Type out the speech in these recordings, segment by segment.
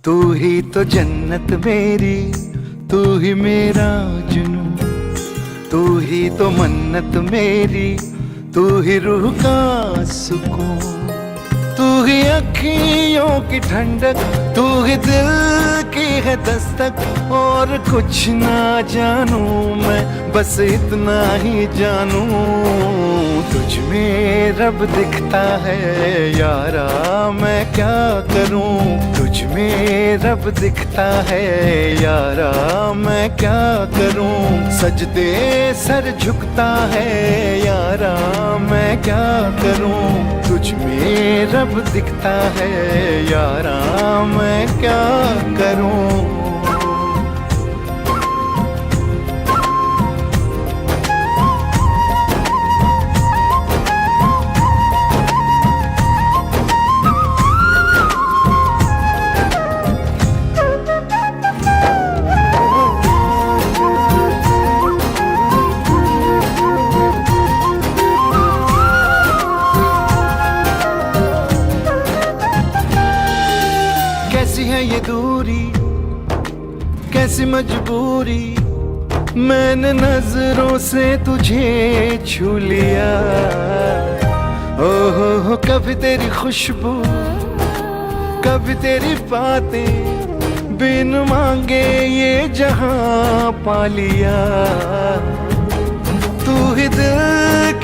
तू ही तो जन्नत मेरी, तू ही मेरा जुनून, तू ही तो मन्नत मेरी, तू ही रूह का सुकून, तू ही अखियों की ठंडक, तू ही दिल की है दस्तक। और कुछ ना जानू मैं, बस इतना ही जानू, तुझ में रब दिखता है यारा, मैं क्या करूं। तुझ में रब दिखता है यारा, मैं क्या करूं। सजदे सर झुकता है यारा, मैं क्या करूं। तुझ में रब दिखता है यारा, मैं क्या करूं। कैसी है ये दूरी, कैसी मजबूरी, मैंने नजरों से तुझे छू लिया। हो कभी तेरी खुशबू, कभी तेरी बातें, बिन मांगे ये जहां पा लिया। तू ही दिल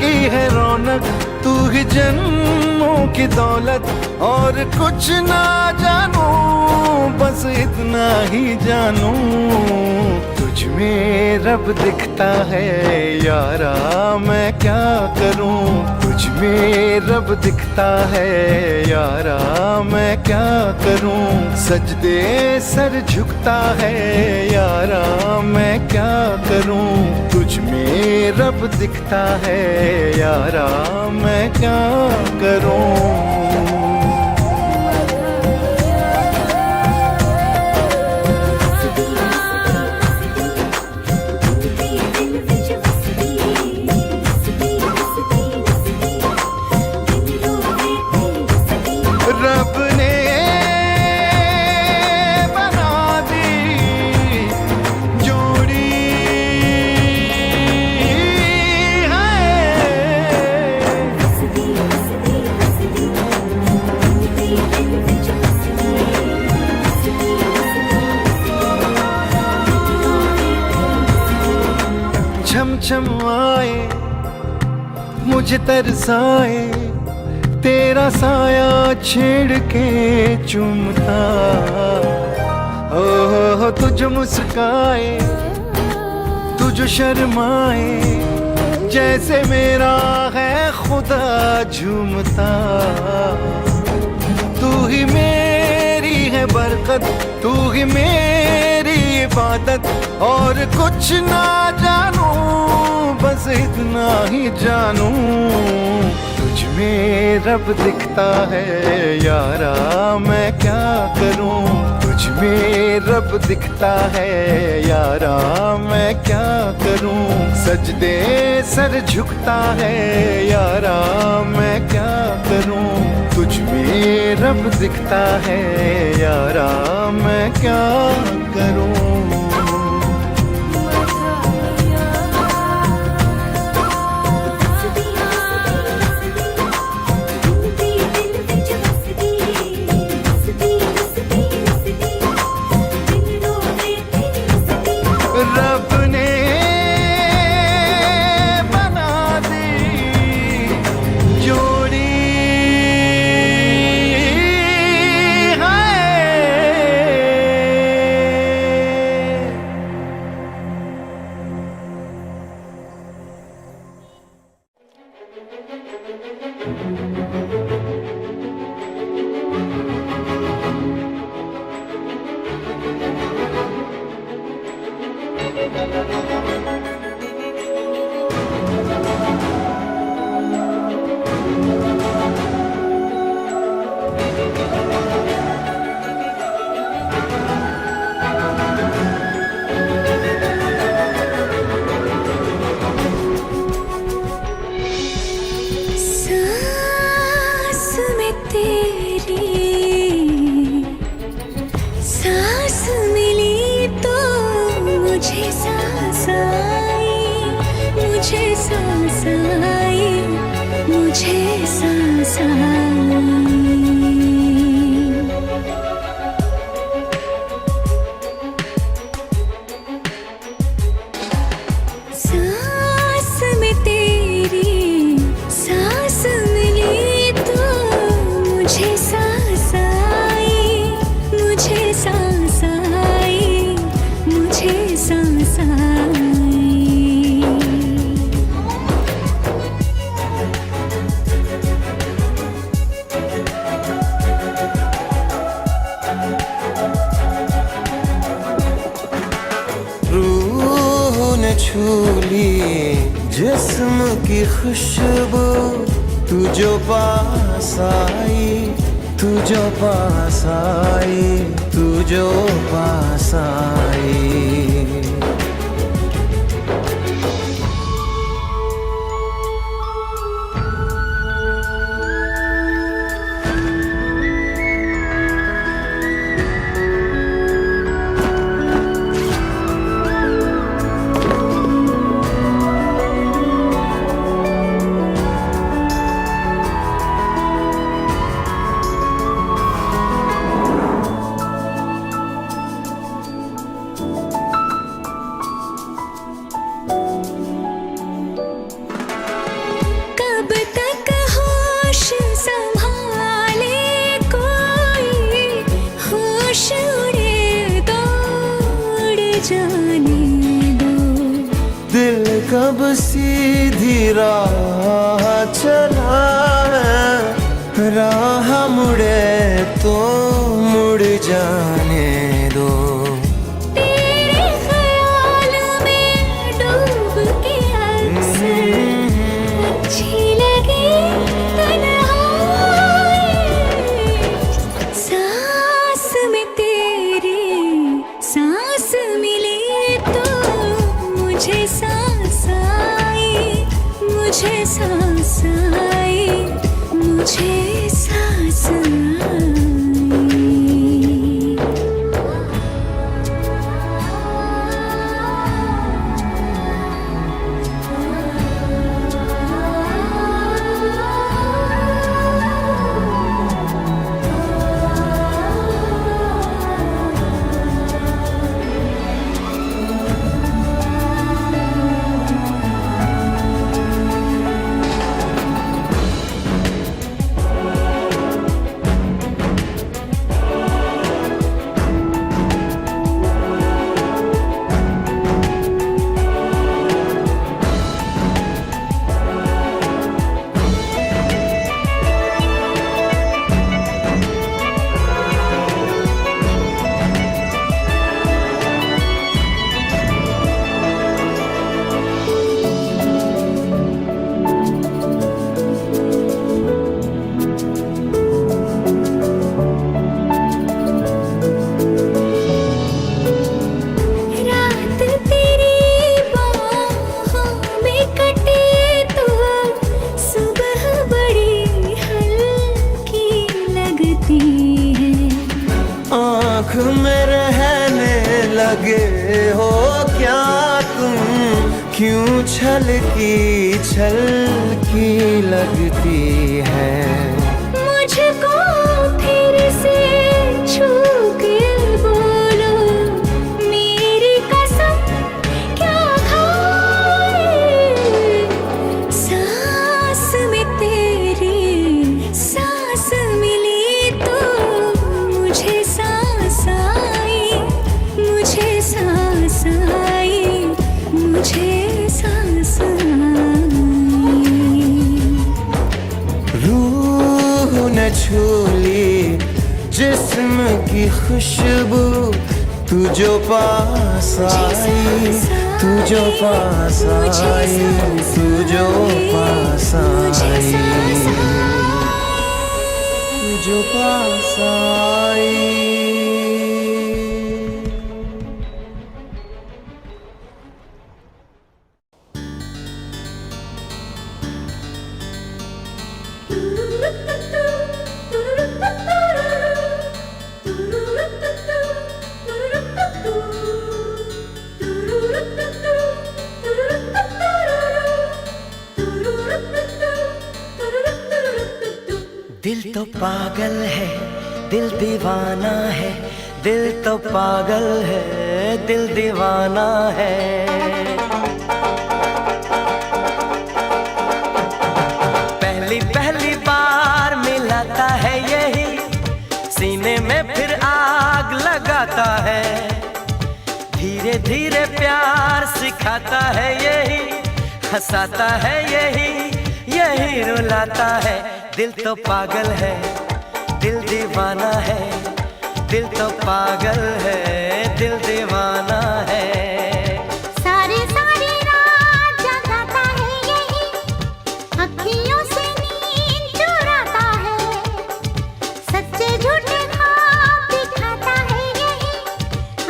की है रौनक, तू ही जन्मों की दौलत। और कुछ ना जानू, बस इतना ही जानू, तुझ में रब दिखता है यारा, मैं क्या करूं। तुझ में रब दिखता है यारा, मैं क्या करूं। सजदे सर झुकता है यारा, मैं क्या करूं। तुझ में रब दिखता है यारा, मैं क्या करूं। रब ने बना दी जोड़ी छम छम आए, मुझे तरसाए, तेरा साया छेड़ के चूमता। ओह तुझ मुस्काए, तुझ शर्माए, जैसे मेरा है खुदा झूमता। तू ही मेरी है बरकत, तू ही मेरी इबादत। और कुछ ना जानू, बस इतना ही जानू, तुझ में रब दिखता है यारा, मैं क्या करूं। तुझ में रब दिखता है यारा, मैं क्या करूं। सजदे सर झुकता है यारा, मैं क्या करूं। तुझ में रब दिखता है यारा, मैं क्या करूं। रब ने बना दी जोड़ी है। मुझे सांस आई। सांस में तेरी सांस मिली तो मुझे सांस आई, मुझे सांस आई, मुझे सांस आई। रूह ने छू ली जिस्म की खुशबू, तू जो पास आई, तू जो पास आई, तू जो पास आई। कब तक होश संभाले कोई, होश उड़े तो उड़ जाने दो। दिल कब सीधी राह चला है, राह मुड़े तो मुड़ जाने दो। तेरे ख्याल में डूब के अक्सर अच्छी लगी तन्हाई। सांस में तेरी सांस मिली तो मुझे सांस आई, मुझे सांस आई, मुझे सांस आई। रात तेरी बाहों में कटे तो सुबह बड़ी हल्की लगती है। आँख में रहने लगे हो क्या तुम, क्यों छलकी छलकी लगती है। मुझको फिर से छू के बोलो, मेरी कसम क्या खाए। सांस में तेरी सांस मिली तो मुझे सांस आई, मुझे सांस आई, मुझे सांस आई। रूह ने छू ली जिस्म की खुशबू, तू जो पास आई, तू जो पास आई, तू जो पास आई, तू जो पास आई। दिल तो पागल है, दिल दीवाना है, दिल तो पागल है, दिल दीवाना है। पहली पहली बार मिलाता है यही, सीने में फिर आग लगाता है। धीरे धीरे प्यार सिखाता है यही, हंसाता है यही, यही रुलाता है। दिल तो पागल है, दिल दीवाना है, दिल तो पागल है, दिल दीवाना है। सारी सारी रात जगाता है यही, अखियों से नींद चुराता है। सच्चे झूठे ख्वाब दिखाता है यही,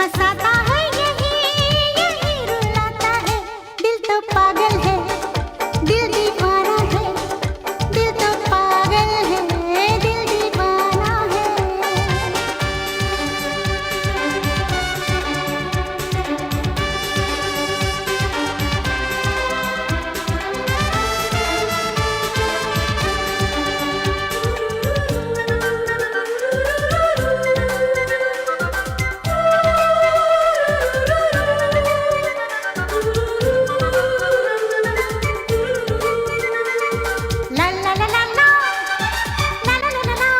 हंसाता है यही, यही रुलाता है। दिल तो पागल है, दिल दीवाना है, दिल तो पागल है, दिल दीवाना है। La la la la la, la la la la la,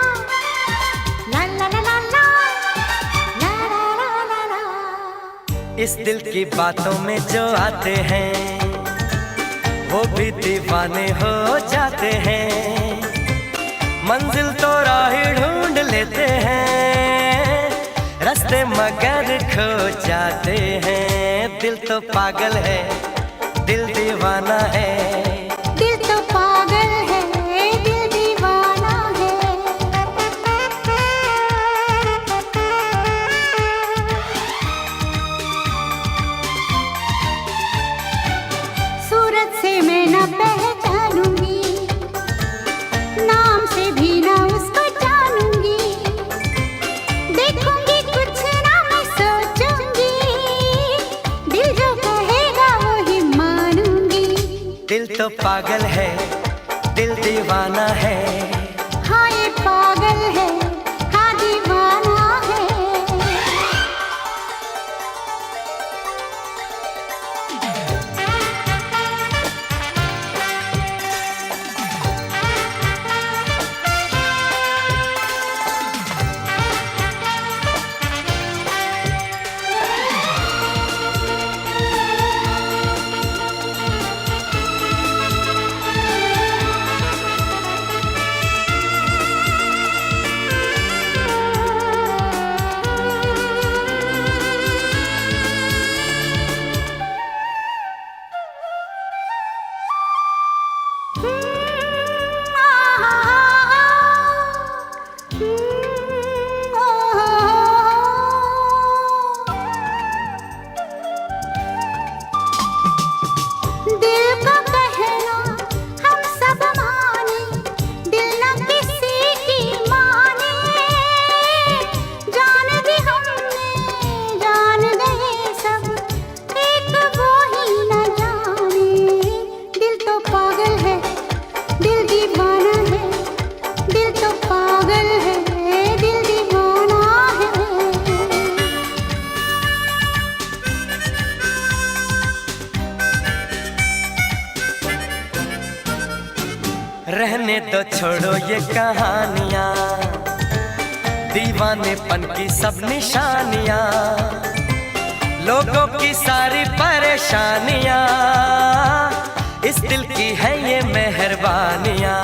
la la la la la, la la la la la। इस दिल की बातों में जो आते हैं वो भी दीवाने हो जाते हैं। मंजिल तो राह ढूंढ लेते हैं, रास्ते मगर खो जाते हैं। दिल तो पागल है, दिल दीवाना है। दिल तो पागल है, दिल दीवाना है। सूरत से मैं न पहचानूंगी, नाम से भी न उसको जानूंगी। देखूंगी कुछ ना मैं सोचूंगी, दिल जो कहेगा वही मानूंगी। दिल तो पागल है, दिल दीवाना है। हाँ ये पागल है, हाँ दीवाना है। दिल का कहना हम सब माने, दिल न किसी की माने। जान दी हमने, जान गए सब, एक वो ही न जाने। दिल तो पागल है, दिल दीवाना है, दिल तो पागल है, दिल दीवाना है। रहने दो छोड़ो ये कहानियां, दीवानेपन की सब निशानियां, लोगों की सारी परेशानियां, इस दिल की है ये मेहरबानियां।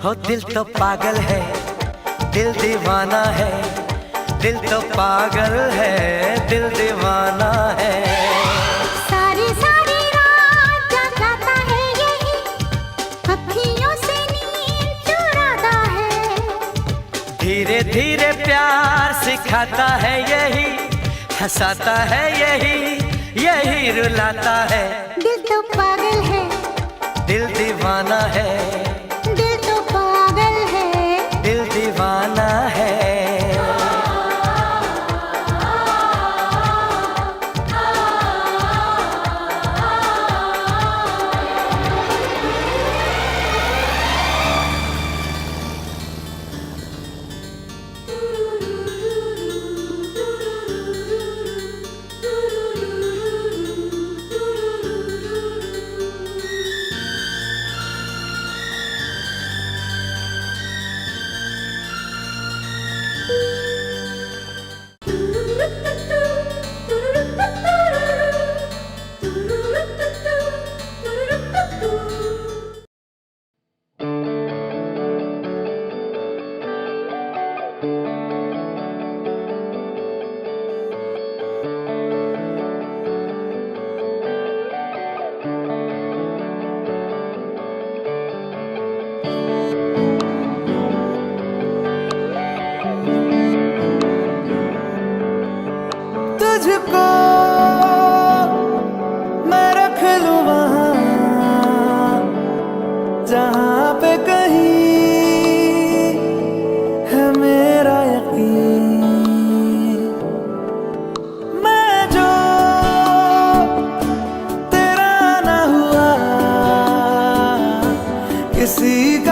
हो दिल तो पागल है, दिल दीवाना है, दिल तो पागल है, दिल दीवाना है। सारी सारी रात जगाता है यही, अखियों से नींद चुराता है। धीरे धीरे प्यार सिखाता है यही, हंसाता है यही, यही रुलाता है। दिल तो पागल है, दिल दीवाना है, दिल तो पागल है, दिल दीवाना है।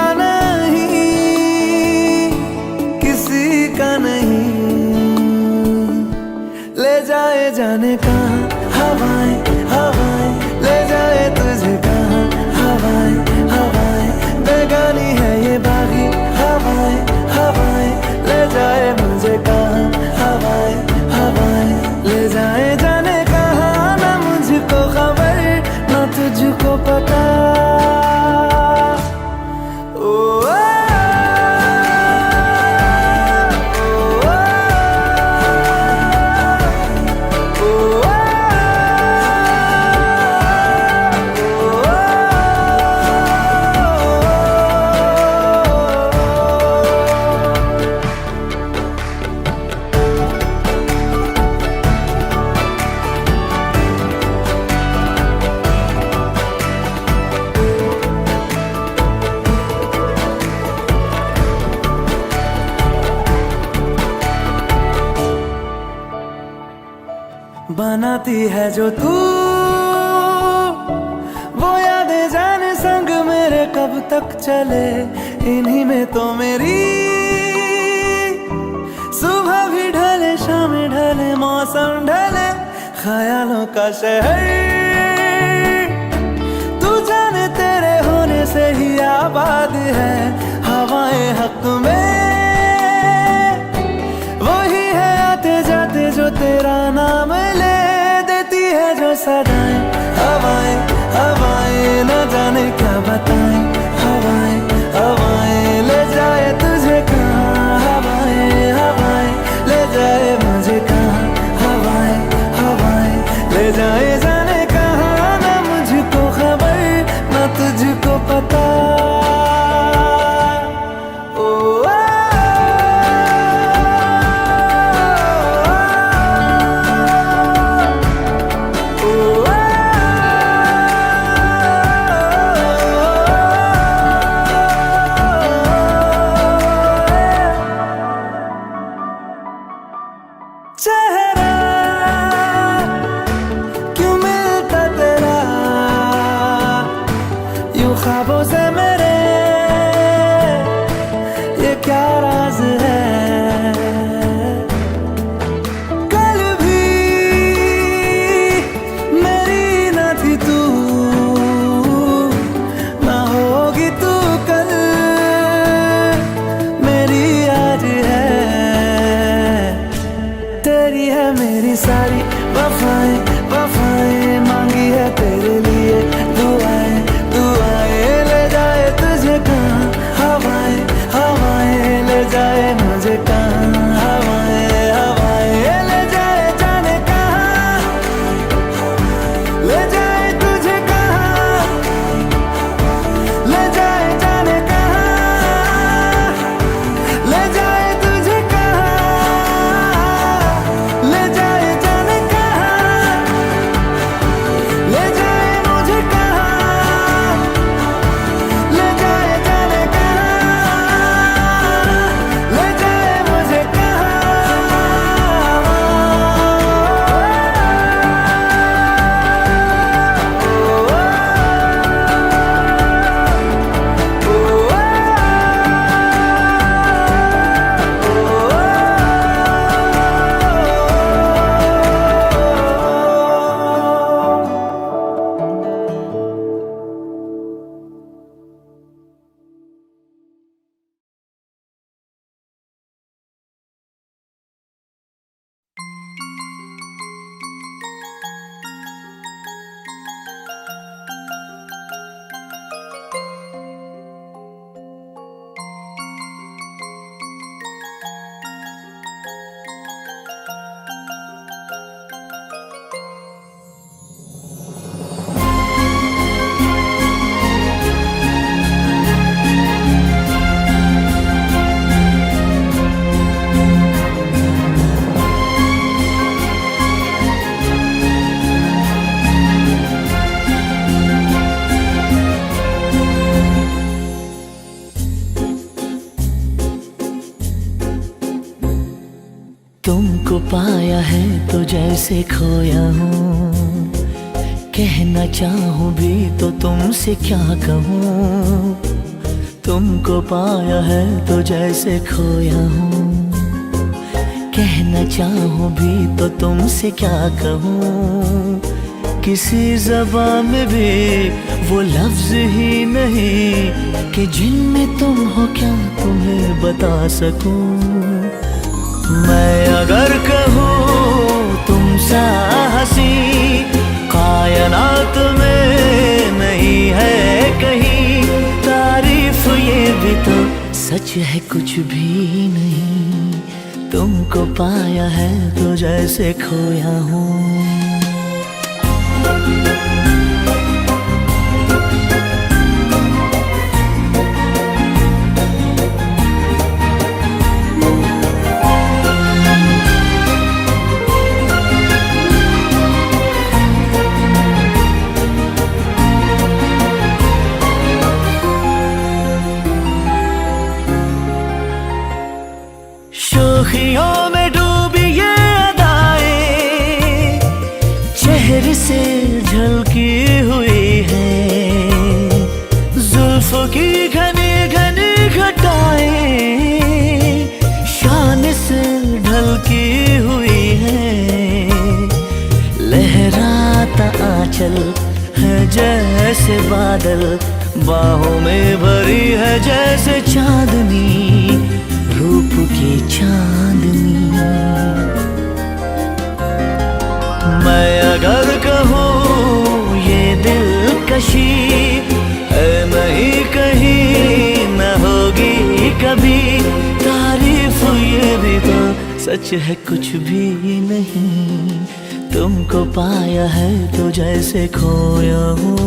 का नहीं, किसी का नहीं। ले जाए जाने कहाँ हवाएं हवाएं, ले जाए तुझे कहाँ हवाएं हवाएं। बेगानी है ये बागी हवाएं हवाएं, ले जाए मुझे कहाँ हवाएं हवाएं। ले जाए जाने कहाँ, ना मुझको खबर ना तुझको पता। बनाती है जो तू वो यादें जाने संग मेरे कब तक चले। इन्हीं में तो मेरी सुबह भी ढले शाम ढले मौसम ढले। ख्यालों का शहर तू जाने तेरे होने से ही आबाद है। हवाएं हक में वही है आते जाते जो तेरा नाम ले देती है जो सदाएं। हवाएं हवाएं न जाने क्या बताएं। हवाएं हवाएं ले जाए तुझे कहाँ। हवाएं हवाएं ले जाए मुझे कहाँ। हवाएं हवाएं ले जाए जाने कहाँ, ना मुझको खबर ना तुझको पता। चेहरा क्यों मिलता तेरा यूं ख्वाबों से मेरे, ये क्या राज है। कल भी मेरी न थी तू, ना होगी तू कल मेरी आज है। तेरी है मेरी सारी वफाएं वफाएं, मांगी है तेरे लिए दुआएं दुआएं। ले जाए तुझे कहाँ हवाएं हवाएं, ले जाए मुझे कहाँ। हवाएं हवाएं ले जाए जाने कहाँ, ले जाए तुझे कहाँ। ले जाए जाने कहाँ, ले जाए तुझे कहाँ। ले जाए जाने कहाँ, ले जाए मुझे कहाँ। ले जाए जाने कहाँ, ले जाए मुझे कहाँ। तुमको पाया है तो जैसे खोया हूँ, कहना चाहूँ भी तो तुमसे क्या कहूँ। तुमको पाया है तो जैसे खोया हूँ। कहना चाहूँ भी तो तुमसे क्या कहूँ, किसी ज़बान में भी वो लफ्ज़ ही नहीं कि जिनमें तुम हो क्या तुम्हें बता सकूँ। मैं अगर कहूँ तुम सा हंसी कायनात में नहीं है कहीं, तारीफ ये भी तो सच है कुछ भी नहीं। तुमको पाया है तो जैसे खोया हूँ। शोखियों में डूबी ये अदाएं चेहरे से झलकी हुई है, जुल्फों की घनी घनी घटाएं शान से ढलकी हुई है। लहराता आंचल है जैसे बादल, बाहों में भरी है जैसे चांदनी, रूप की चांदनी। मैं अगर कहूँ ये दिलकशी है नहीं कहीं न होगी कभी, तारीफ ये भी तो सच है कुछ भी नहीं। तुमको पाया है तो जैसे खोया हूँ।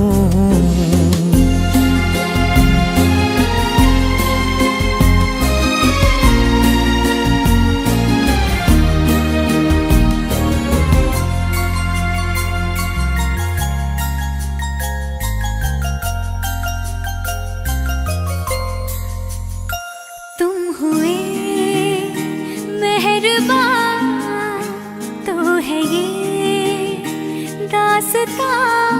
तो है ये दास्तां,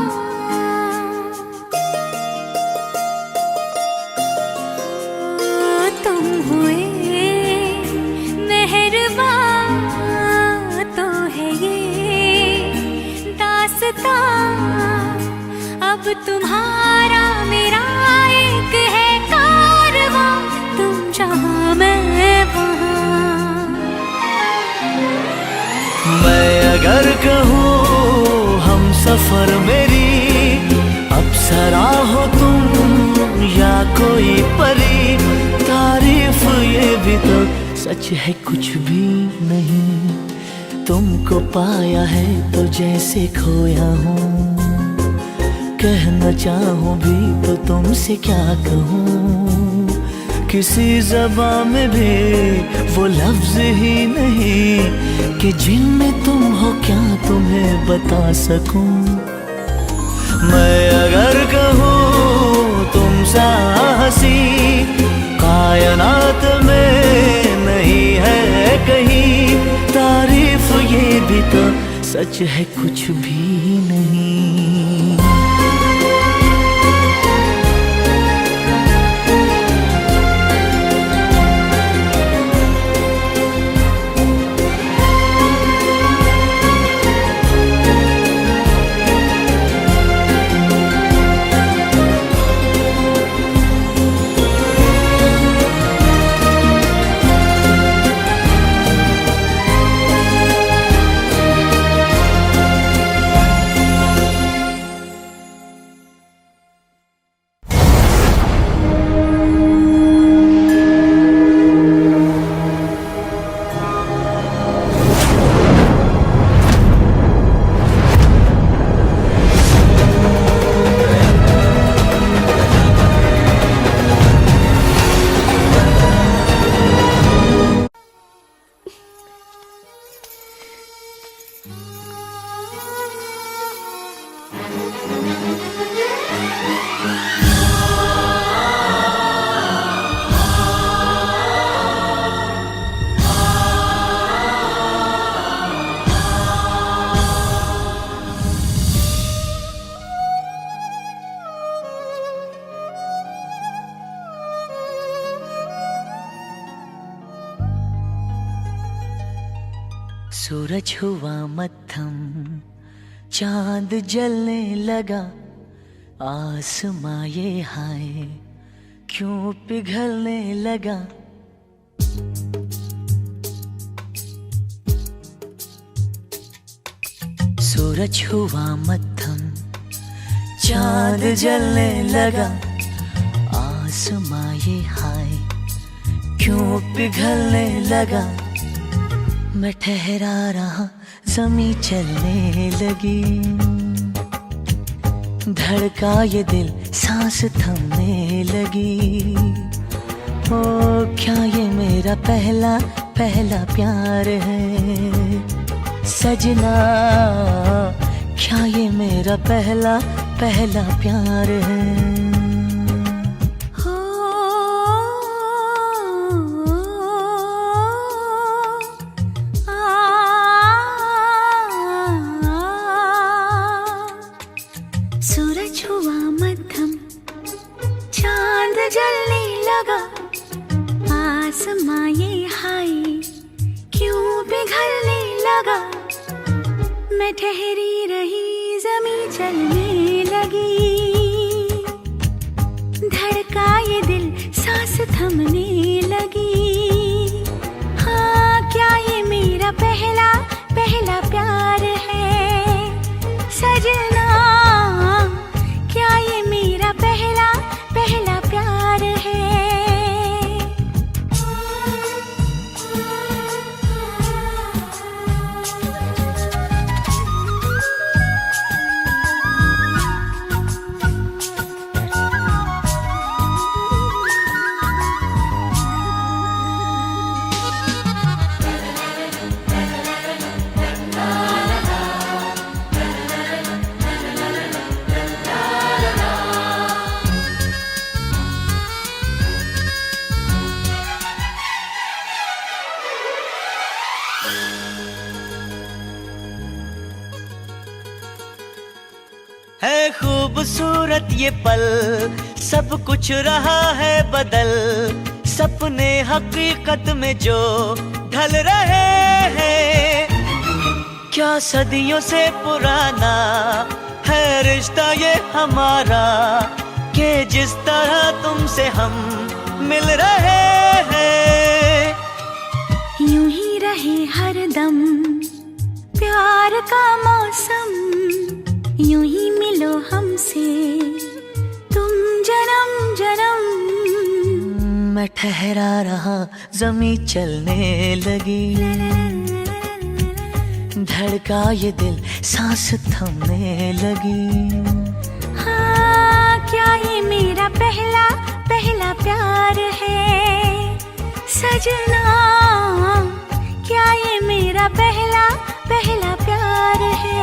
तुम हुए मेहरबान तो है ये दास्तां। अब तुम्हारा मेरा एक है कारवां, तुम जहाँ मैं वहाँ। मैं अगर कहूँ हम सफर मेरी अप्सरा हो तुम या कोई परी, तारीफ ये भी तो सच है कुछ भी नहीं। तुमको पाया है तो जैसे खोया हूँ। कहना चाहूँ भी तो तुमसे क्या कहूँ, किसी ज़बान में भी वो लफ्ज़ ही नहीं कि जिनमें तुम हो क्या तुम्हें बता सकूं। मैं अगर कहूँ तुम सा हंसी कायनात में नहीं है कहीं, तारीफ ये भी तो सच है कुछ भी नहीं। सूरज हुआ मद्धम, चांद जलने लगा, आसमां ये हाय क्यों पिघलने लगा। सूरज हुआ मद्धम, चांद जलने लगा, आसमां ये हाय क्यों पिघलने लगा। मैं ठहरा रहा, ज़मीं चलने लगी, धड़का ये दिल, सांस थमने लगी। ओ क्या ये मेरा पहला पहला प्यार है सजना, क्या ये मेरा पहला पहला प्यार है। सूरज हुआ मद्धम, चांद जलने लगा, आसमां ये हाय क्यों पिघलने लगा। मैं ठहरी रही, ज़मीं चलने लगी, धड़का ये दिल, सांस थमने लगी। हाँ क्या ये मेरा पहला पहला प्यार है सजना, क्या ये मेरा पहला पहला प्यार है। है खूबसूरत ये पल, सब कुछ रहा है बदल, सपने हकीकत में जो ढल रहे हैं। क्या सदियों से पुराना है रिश्ता ये हमारा, कि जिस तरह तुमसे हम मिल रहे हैं। यूं ही रहे हरदम प्यार का मौसम, यूं ही मिलो हमसे तुम जन्म जन्म। मैं ठहरा रहा, ज़मीं चलने लगी, धड़का ये दिल, सांस थमने लगी। हाँ क्या ये मेरा पहला पहला प्यार है सजना, क्या ये मेरा पहला पहला प्यार है।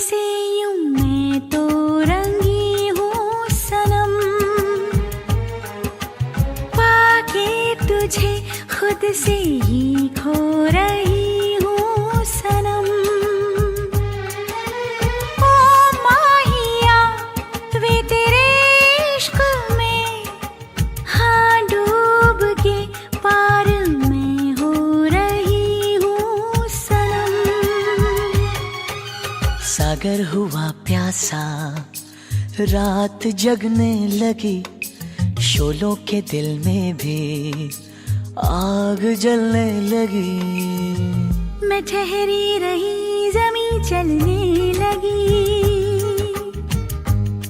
से यूं मैं तो रंगी हूँ सनम, पाके तुझे खुद से ही खो रही हूँ सनम। ओ माहिया वे तेरे इश्क में, हाँ डूब के पार मैं हो रही हूँ सनम। सागर हुआ प्यासा, रात जगने लगी, शोलों के दिल में भी आग जलने लगी। मैं ठहरी रही, ज़मीं चलने लगी,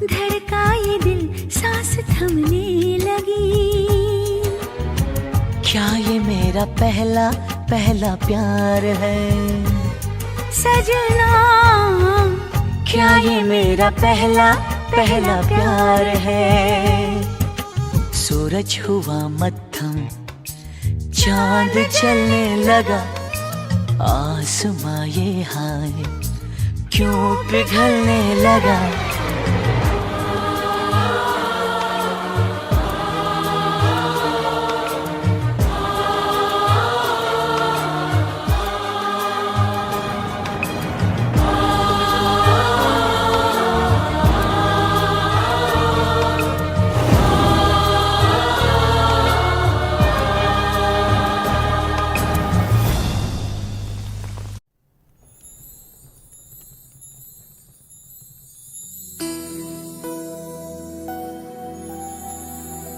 धड़का ये दिल, सांस थमने लगी। क्या ये मेरा पहला पहला प्यार है सजना, क्या ये मेरा पहला पहला प्यार है। सूरज हुआ मत्थम, चांद चलने लगा, आसमां ये हाय क्यों पिघलने लगा।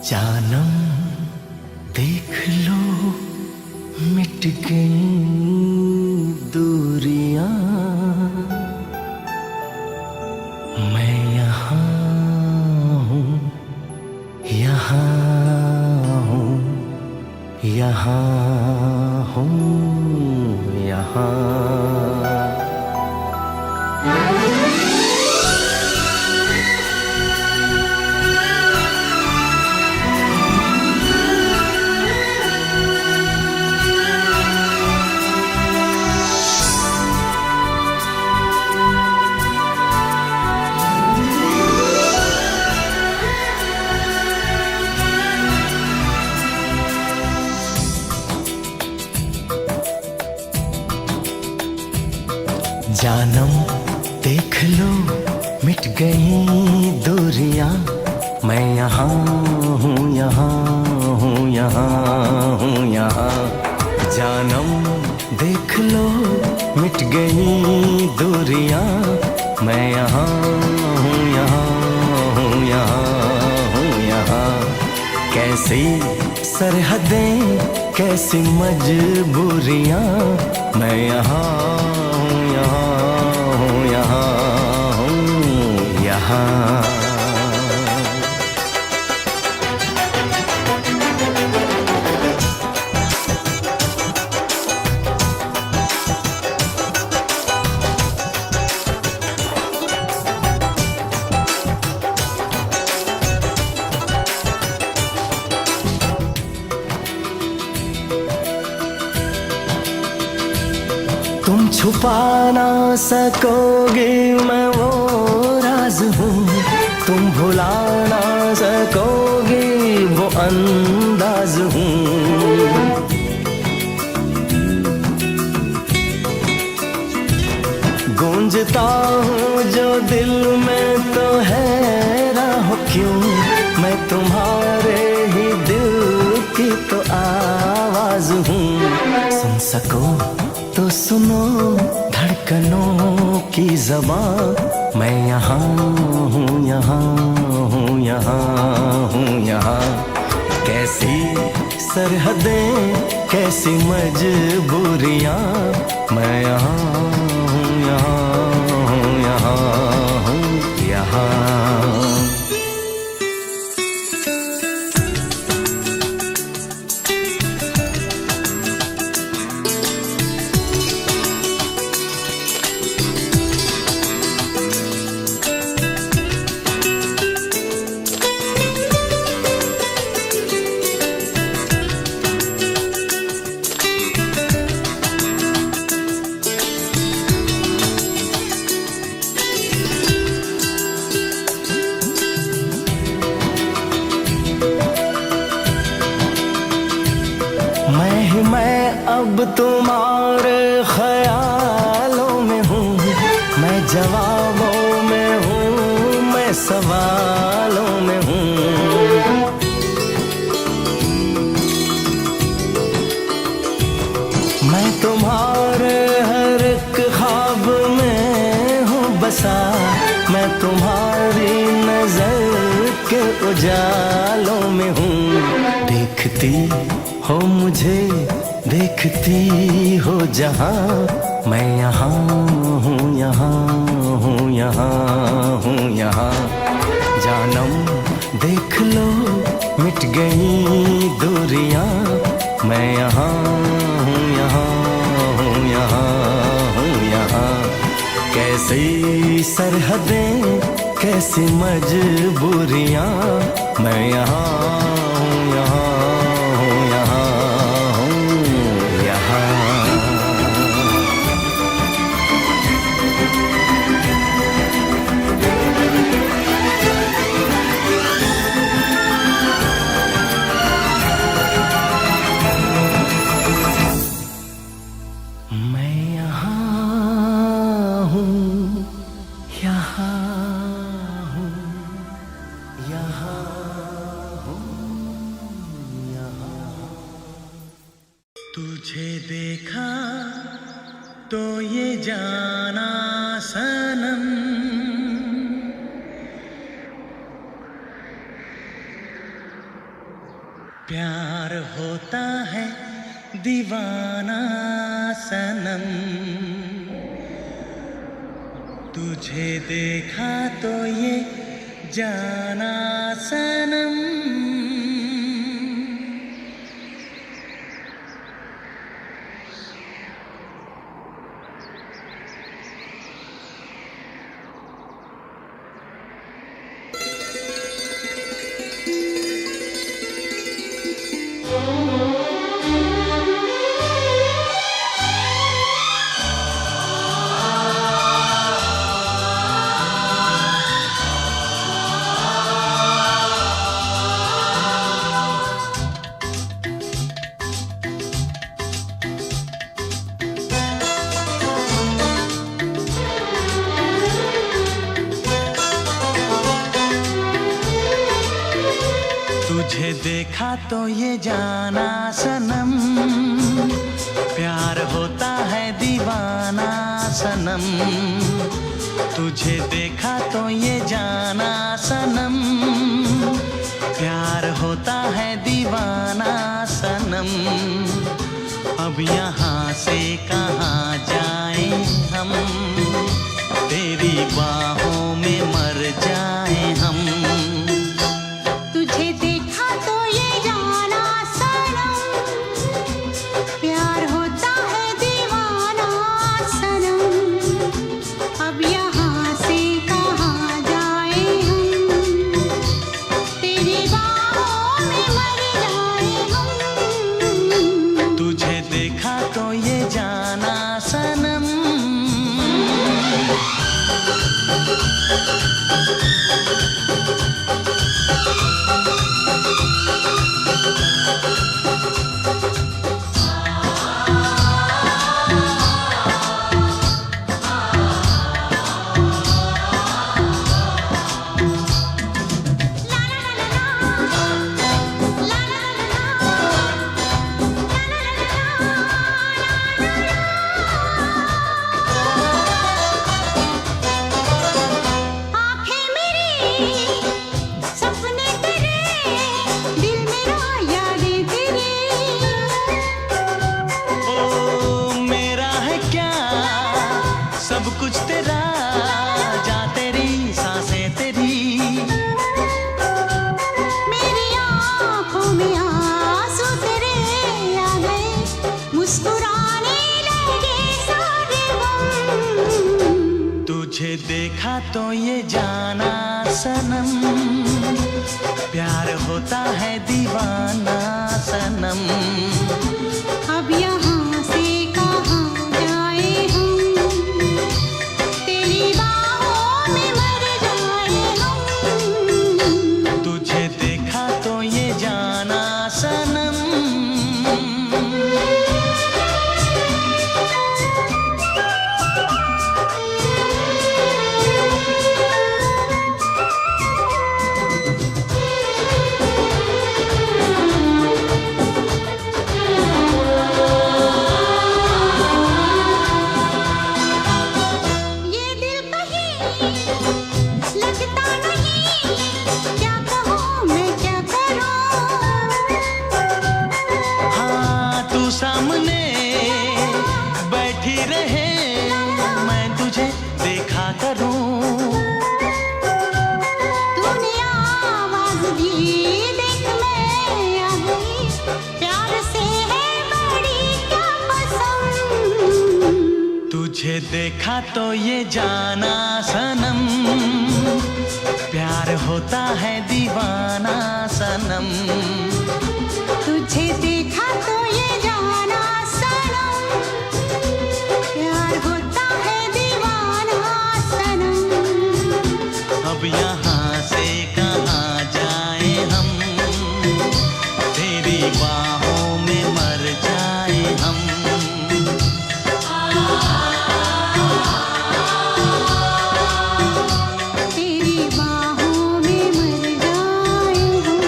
जानम देख लो मिट गई दूरियां, मैं यहाँ हूँ, यहाँ हूँ, यहाँ हूँ, यहाँ। जानम देख लो मिट गई दूरियां, मैं यहाँ हूँ, यहाँ हूँ, यहाँ हूँ, यहाँ। जानम देख लो मिट गई दूरियां, मैं यहाँ हूँ, यहाँ हूँ, यहाँ हूँ, यहाँ। कैसी सरहदें कैसी मजबूरियां, मैं यहाँ हूँ, यहाँ हूँ, यहाँ हूँ, यहाँ। तुम छुपा ना सकोगे मैं वो राज हूँ, तुम भुला ना सकोगे वो अंदाज हूँ। गूंजता हूँ जो दिल में तो हैरान हो क्यों, मैं तुम्हारे ही दिल की तो आवाज हूँ। सुन सको तो सुनो धड़कनों की ज़बां, मैं यहाँ हूँ, यहाँ हूँ, यहाँ हूँ, यहाँ। कैसी सरहदें कैसी मजबूरियाँ, मैं यहाँ हूँ, यहाँ हूँ, यहाँ हूँ, यहाँ। मैं अब तुम्हारे ख्यालों में हूँ, मैं जवाबों में हूँ, मैं सवालों में हूँ। मैं तुम्हारे हर एक ख्वाब में हूँ बसा, मैं तुम्हारी नजर के उजालों में हूँ। देखती हो मुझे देखती हो जहाँ, मैं यहाँ हूँ, यहाँ हूँ, यहाँ हूँ, यहाँ। जानम देख लो मिट गई दूरियां, मैं यहाँ हूँ, यहाँ हूँ, यहाँ हूँ, यहाँ। कैसी सरहदें, कैसी मजबूरियां, मैं यहाँ हूँ, यहाँ हूँ, यहाँ हूँ, यहाँ। मैं यहाँ हूँ, यहाँ हूँ, यहाँ हूँ, यहाँ। तुझे देखा तो ये जाना सनम, प्यार होता है दीवाना सनम। तुझे देखा तो ये जाना सनम। तुझे देखा तो ये जाना सनम, प्यार होता है दीवाना सनम। तुझे देखा तो ये जाना सनम, प्यार होता है दीवाना सनम। अब यहाँ से कहाँ जाएं हम, तेरी बाहों में मर जाएं हम। तुझे देखा तो ये जाना सनम, प्यार होता है दीवाना सनम। अब यहाँ से कहाँ जाए हम, तेरी बाहों में मर जाए हम। तुझे देखा तो ये जाना सनम। सब कुछ तेरा, जा तेरी सांसें तेरी। मेरी आँखों में आंसू तेरे आ गए, मुस्कुराने लगे सारे गम। तुझे देखा तो ये जाना सनम, प्यार होता है दीवाना सनम। अब यहाँ से कहाँ जाए हम, तेरी बाहों में मर जाए हम। तुझे देखा तो ये जाना सनम। सामने बैठी रहे, मैं तुझे देखा करूं। तूने आवाज दी, देख मैं आ गई, प्यार से है बड़ी क्या पसंद। तुझे देखा तो ये जाना सनम, प्यार होता है दीवाना सनम। तुझे देखा तो ये जाना सनम, प्यार होता है दीवाना सनम। अब यहाँ से कहाँ जाए हम, तेरी बाहों में मर जाए हम। तेरी बाहों में मर जाए हम।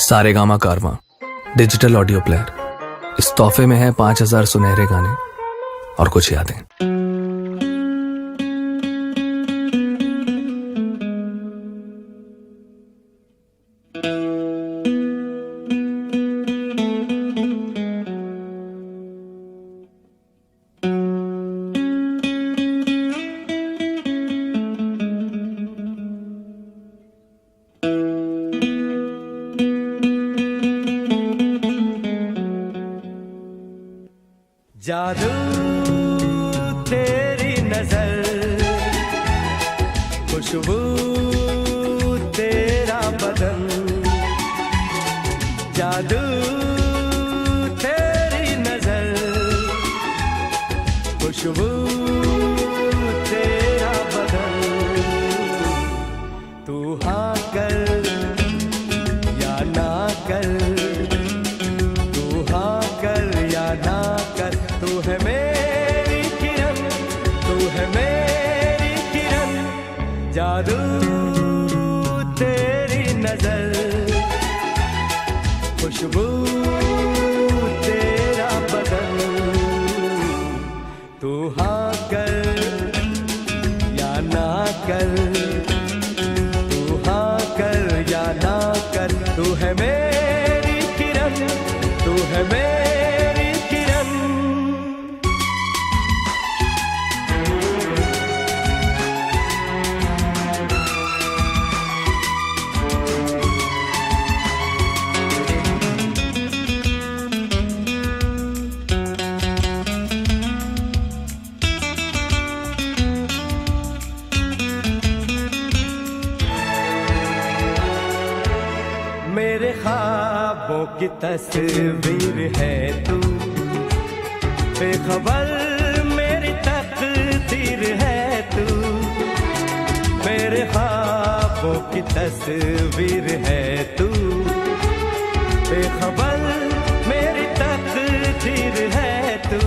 सारेगामा कारवां डिजिटल ऑडियो प्लेयर। इस तोहफे में है 5000 सुनहरे गाने और कुछ यादें। जादू तेरी नजर, खुशबू तेरा बदन, जादू तेरी नजर, खुशबू तेरा बदन। तू हाँ कर या ना कर, तू हाँ कर या ना कर, तू है मेरी किरण, तू है मेरी किरण। जादू तेरी नजर, खुशबू तेरा बदन। तू हाँ कर या ना कर, तू हाँ कर या ना कर, तू है मेरी किरण, तू है मेरी किरण। मेरे ख्वाबों की तस्वीर है तू, बेखबर मेरी तकदीर है तू। मेरे ख्वाबों की तस्वीर है तू, बेखबर मेरी तकदीर है तू।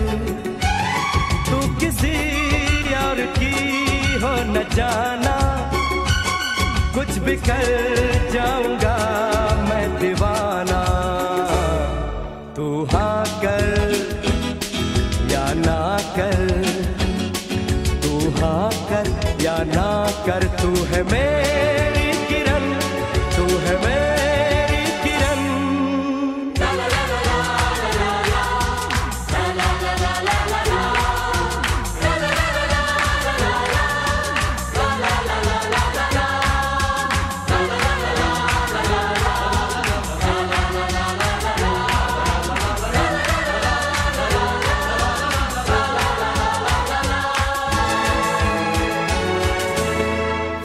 तू किसी और की हो न जाना, कुछ भी कर जाऊंगा मैं दीवाना। तू हाँ कर या ना कर, तू हाँ कर या ना कर, तू है मेरी किरण, तू है मेरी किरण।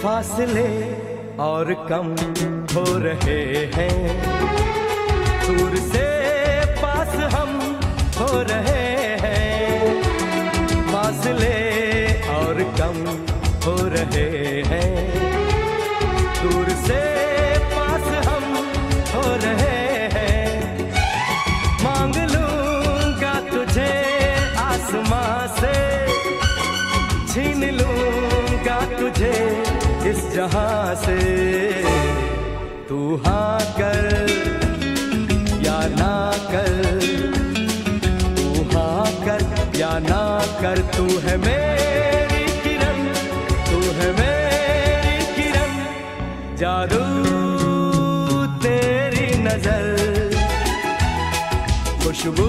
फासले और कम हो रहे हैं, दूर से पास हम हो रहे हैं। फासले और कम हो रहे हैं, दूर से पास हम हो रहे हैं। मांग लूंगा तुझे आसमां से, छीन लूंगा तुझे इस जहां से। तू हाँ कर या ना कर, तू हाँ कर या ना कर, तू है मेरी किरण, तू है मेरी किरण। जादू तेरी नजर, खुशबू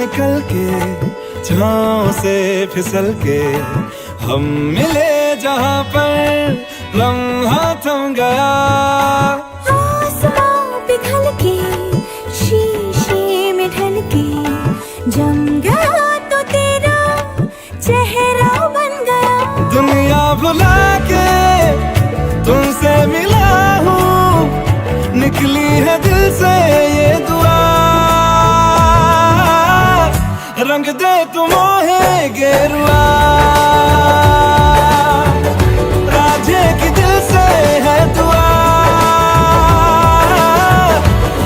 निकल के छाँव से फिसल के हम मिले जहाँ पर लम्हा थम गया। आसमां पिघल के शीशे में ढल के जम गया तो तेरा चेहरा बन गया। दुनिया भुला के तुमसे मिला हूँ, निकली है दिल से ये दुआ। रंग दे तुम मोहे गेरुआ, राधे की दिल से है दुआ।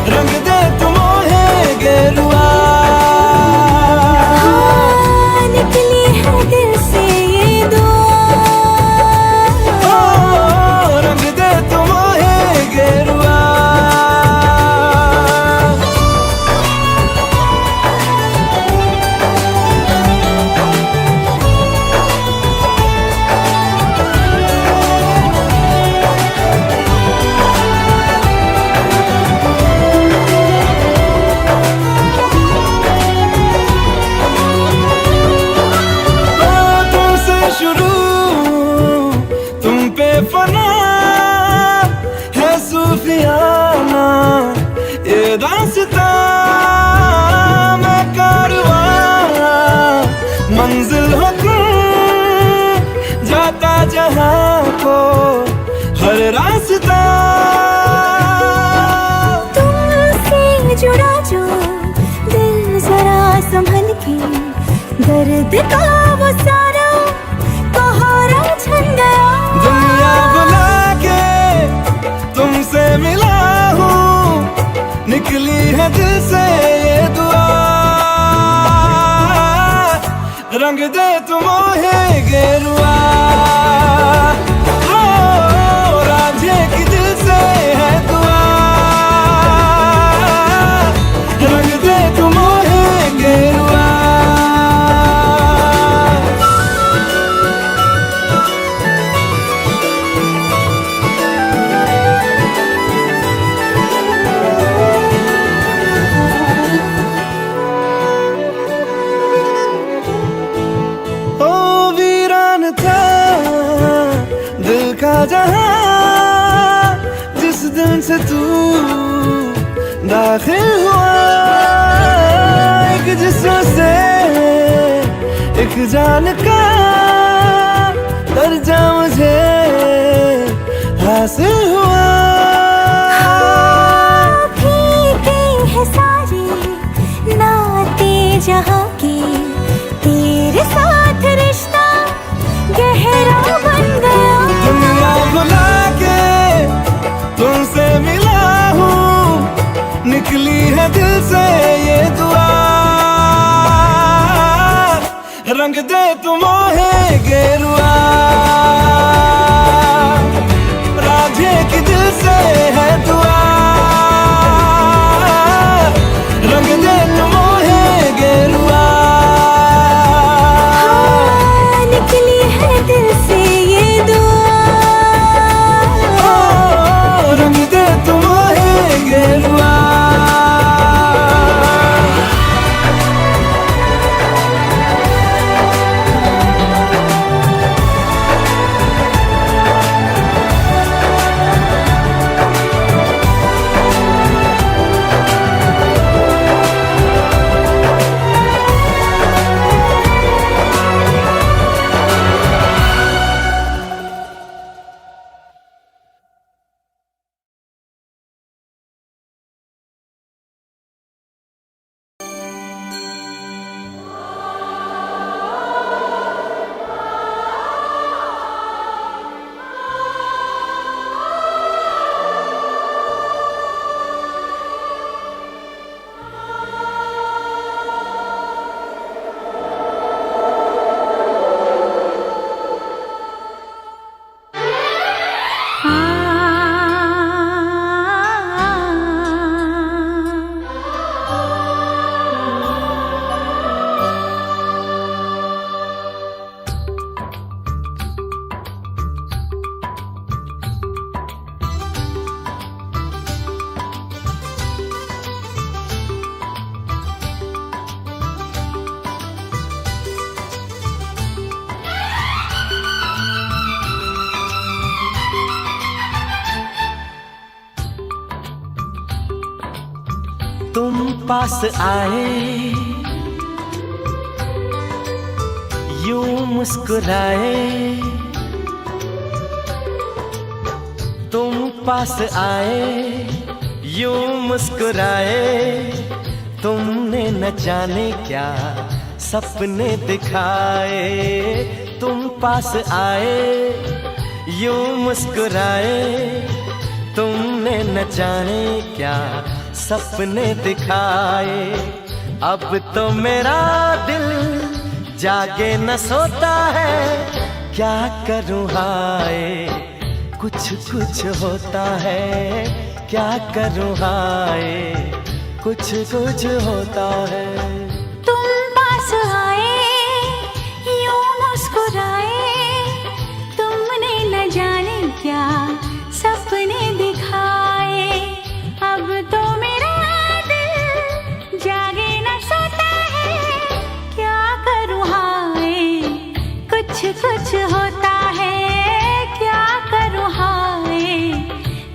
रंग दे तुम मोहे गेरुआ, निकली है दिल से ये दुआ। रंग दे तुम मोहे गेरुआ। शुरू तुम पे फना है सूफियाना ये दास्तां, मैं कारवां मंजिल हो तुम, जाता जहां को हर रास्ता। तुमसे जुड़ा जो दिल जरा संभल के, दर्द का वो सारा कोहरा छन गया। दुनिया बुला के तुमसे मिला हूँ, निकली है दिल से ये दुआ। रंग दे तुम मोहे गेरुआ, ओ राधे की दिल से है दुआ। रंग दे तुम मोहे गेरुआ। जहां जिस दिन से तू दाखिल हुआ, एक जिस्म से एक जान का दर्जा मुझे हासिल हुआ। फीके हैं सारे नाते जहां के, तेरे साथ रिश्ता गहरा बन गया। दुनिया भुला के तुमसे मिला हूँ, निकली है दिल से ये दुआ। रंग दे तुम मोहे गेरुआ, राधे की दिल से है दुआ। रंग दे तुम मोहे गेरुआ, निकली है दिल से ये दुआ। रंग दे तुम मोहे गेरुआ। तुम पास आए, यूं मुस्कुराए, तुम पास आए, यूं मुस्कुराए, तुमने न जाने क्या सपने दिखाए। तुम पास आए, यूं मुस्कुराए, तुमने न जाने क्या सपने दिखाए। अब तो मेरा दिल जागे न सोता है, क्या करूं हाय कुछ कुछ होता है, क्या करूं हाय कुछ कुछ होता है। तुम पास आए, यूं मुस्कुराए, तुमने न जाने क्या सपने दिखाए। अब तो मेरा दिल जागे न सोता है, क्या करूं हाय कुछ कुछ होता है, क्या करूं हाय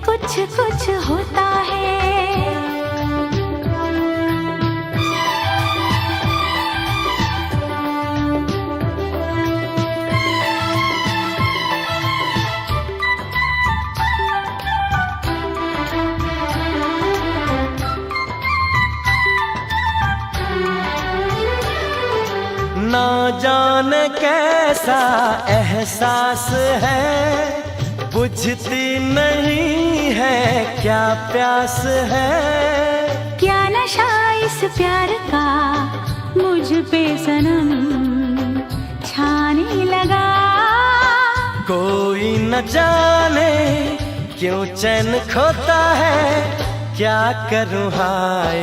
कुछ कुछ होता है। ना जाने कैसा एहसास है, बुझती नहीं है क्या प्यास है। क्या नशा इस प्यार का मुझ पे सनम छाने लगा। कोई न जाने क्यों चैन खोता है, क्या करूं हाय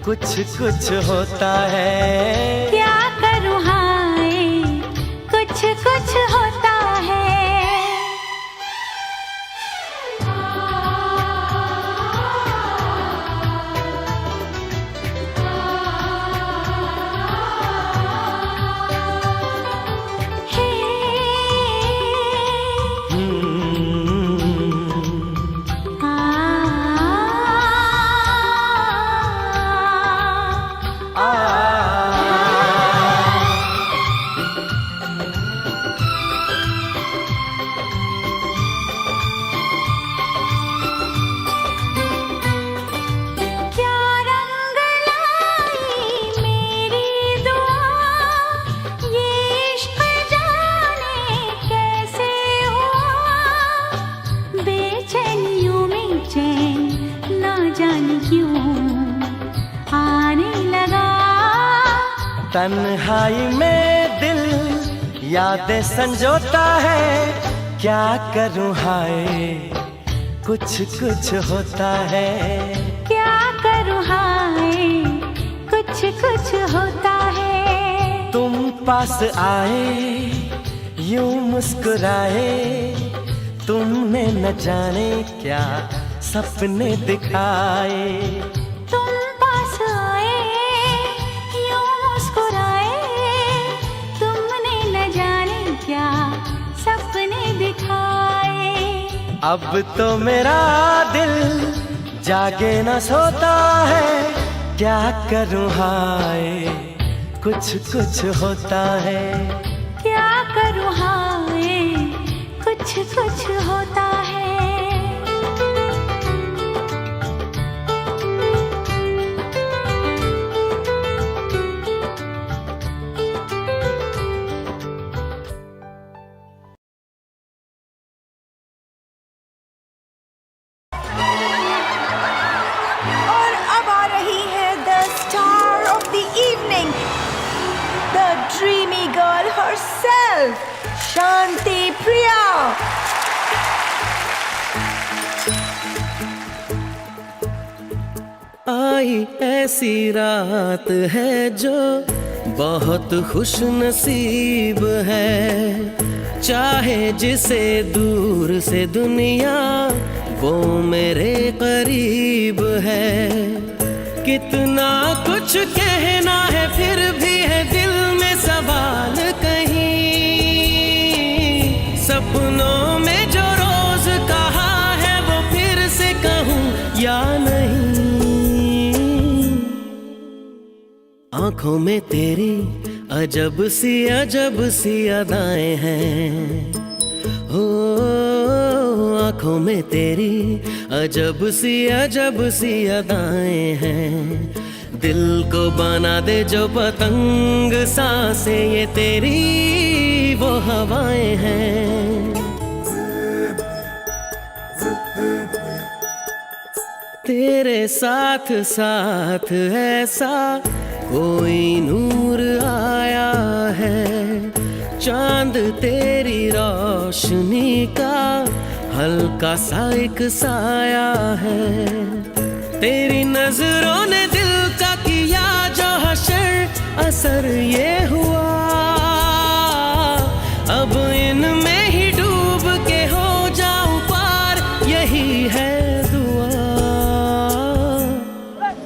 कुछ कुछ होता है। क्या करूं हाय कुछ कुछ होता है। तन्हाई में दिल यादें संजोता है, क्या करूं हाय कुछ कुछ होता है। क्या करूं हाय कुछ कुछ होता है। तुम पास आए, यूं मुस्कुराए, तुमने न जाने क्या सपने दिखाए। तुम पास आए, यूं मुस्कुराए, तुमने न जाने क्या सपने दिखाए। अब तो मेरा दिल जागे न सोता है, क्या करूं हाय कुछ कुछ होता है। क्या करूं हाय कुछ कुछ होता है। और अब आ रही है the star of the evening, the dreamy girl herself, Shanti Priya. आई ऐसी रात है जो बहुत खुश नसीब है, चाहे जिसे दूर से दुनिया वो मेरे करीब है। कितना कुछ कहना है फिर भी है दिल में सवाल कहीं, सपनों में जो रोज कहा है वो फिर से कहूँ या नहीं। आंखों में तेरी अजब सी अदाएं हैं। हो आंखों में तेरी अजब सी अदाएं हैं। दिल को बना दे जो पतंग सांसें ये तेरी वो हवाएं हैं। तेरे साथ साथ ऐसा कोई नूर आया है। चांद तेरी रोशनी का हल्का सा एक साया है। तेरी नजरों ने दिल का किया जो हशर असर ये हुआ। अब इनमें ही डूब के हो जाऊं पार, यही है दुआ।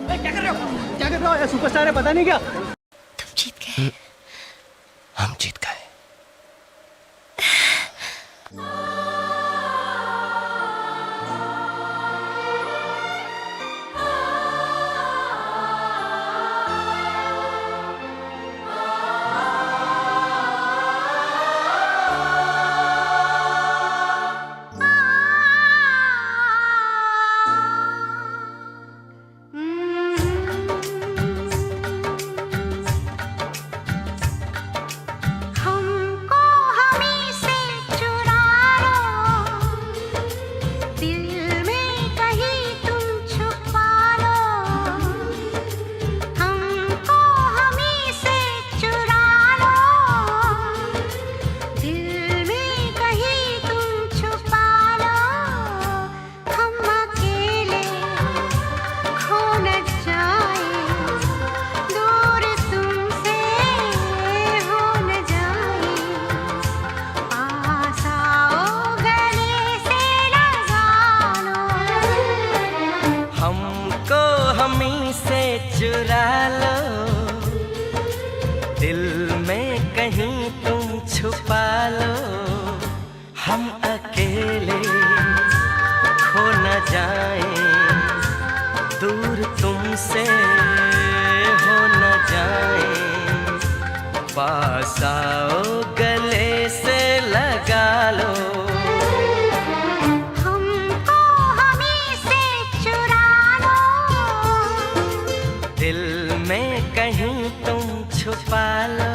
क्या कर रहे हो? सुपरस्टार है, पता नहीं क्या? तुम जीत गए। हम जीत गए। हमको हमी से चुरा लो, दिल में कहीं तुम छुपा लो। हमको हमी से चुरा लो, दिल में कहीं तुम छुपा लो। हम अकेले खो न जाए, दूर तुमसे हो न जाए। पास आओ गले से लगा लो। हमको हमी से चुरा लो, दिल में कहीं तुम छुपा लो। हम अकेले खो न जाए, दूर तुमसे हो न जाए। पास आओ गले से लगा लो। हमको हमी से चुरा लो, दिल में कहीं तुम छुपा लो।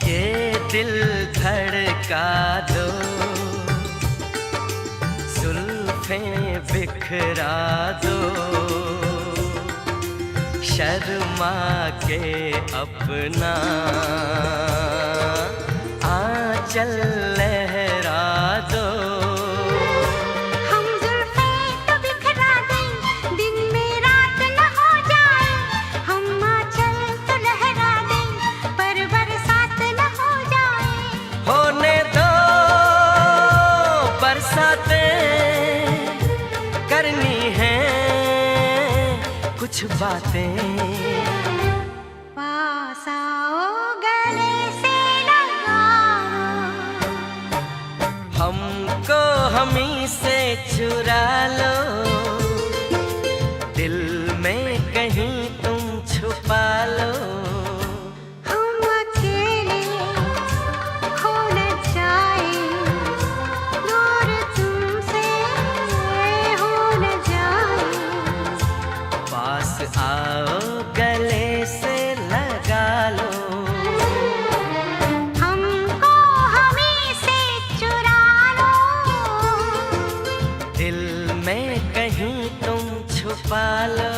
ये दिल धड़का दो, जुल्फें बिखरा दो। शर्मा के अपना आंचल लहरा दो। हम जुल्फे तो बिखरा दें, दिन में रात न हो जाए। हम आंचल तो लहरा दें, पर बरसात न हो जाए। होने दो बरसातें, करनी है कुछ बातें। पास आओ गले से लगा लो। हमको हमी से चुरा लो, दिल में कहीं तुम छुपा लो। हम अकेले खो न जाए, दूर तुमसे हो न जाए। पास आओ गले से लगा लो। हमको हमी से चुरा लो, दिल में कहीं तुम छुपा लो।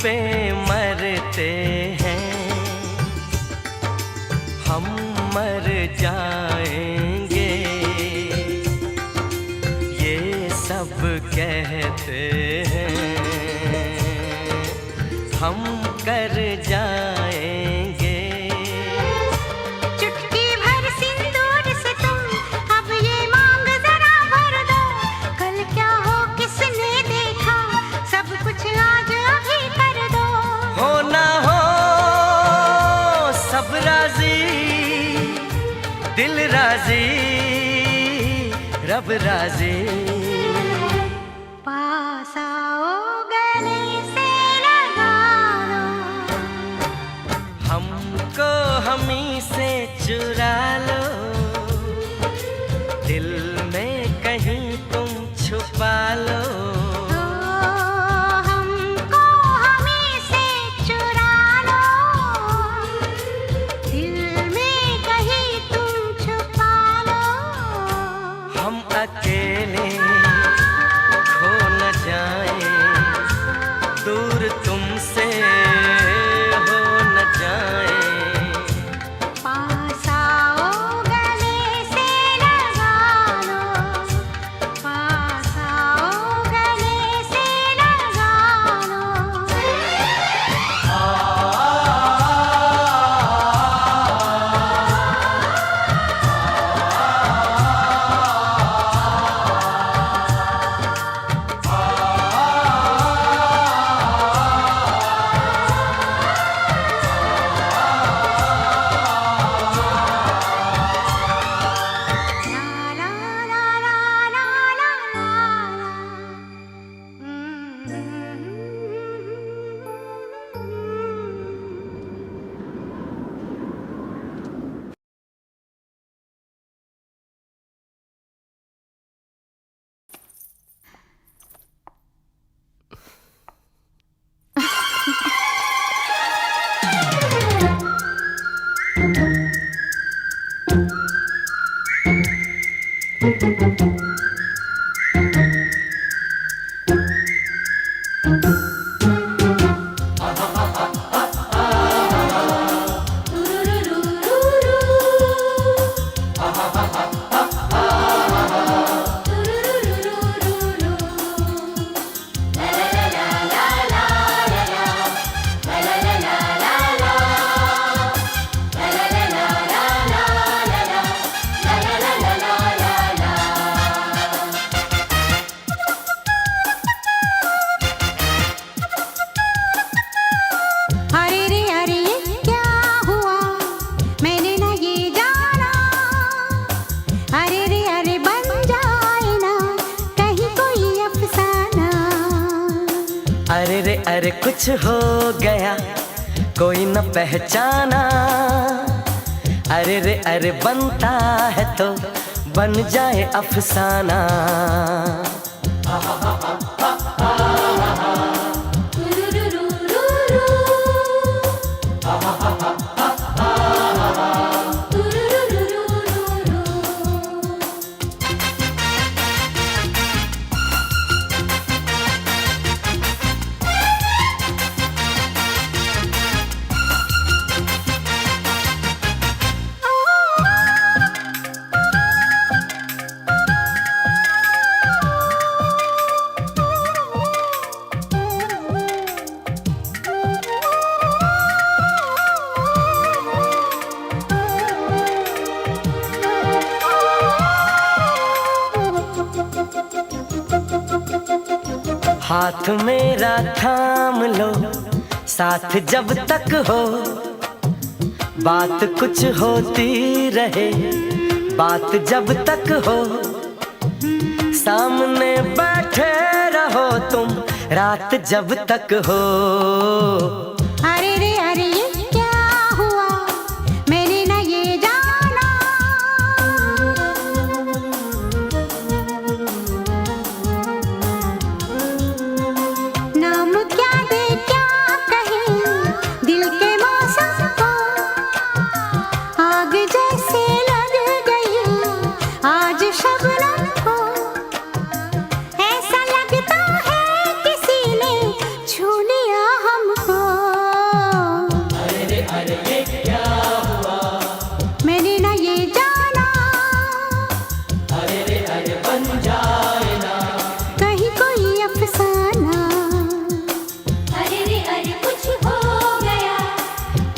पे मरते हैं, हम मर जाएंगे, ये सब कहते हैं, हम कर जाएंगे। चुटकी भर सिंदूर से तुम अब ये मांग जरा भर दो, कल क्या हो किसने देखा, सब कुछ आज अभी कर दो। हो ना हो सब राजी, दिल राजी, रब राजी। पास आओ गले से लगा लो, हमको हमी से चुरा लो, दिल में कहीं तुम छुपा लो। हमको हमें से चुरा लो, दिल में कहीं तुम छुपा लो। हम अकेले खो न जाएं, दूर तुमसे हो न जाएं। पास आओ गले से लगा लो, पास आओ गले से लगा लो। ला ला ला ला ला ला ला। अरे रे अरे ये क्या हुआ, मैंने ना ये जाना। अरे रे अरे बन जाए ना कहीं कोई अफसाना। अरे रे अरे कुछ हो गया कोई न पहचाना। अरे रे अरे बनता है तो बन जाए अफसाना। हाथ मेरा थाम लो साथ जब तक हो, बात कुछ होती रहे बात जब तक हो। सामने बैठे रहो तुम रात जब तक हो। अरे रे अरे ये क्या हुआ, मैंने ना ये जाना। नाम क्या दे क्या कहे दिल के मौसम को, आग जैसे लग गई आज शबनम को। ऐसा लगता है किसी ने छू लिया हमको।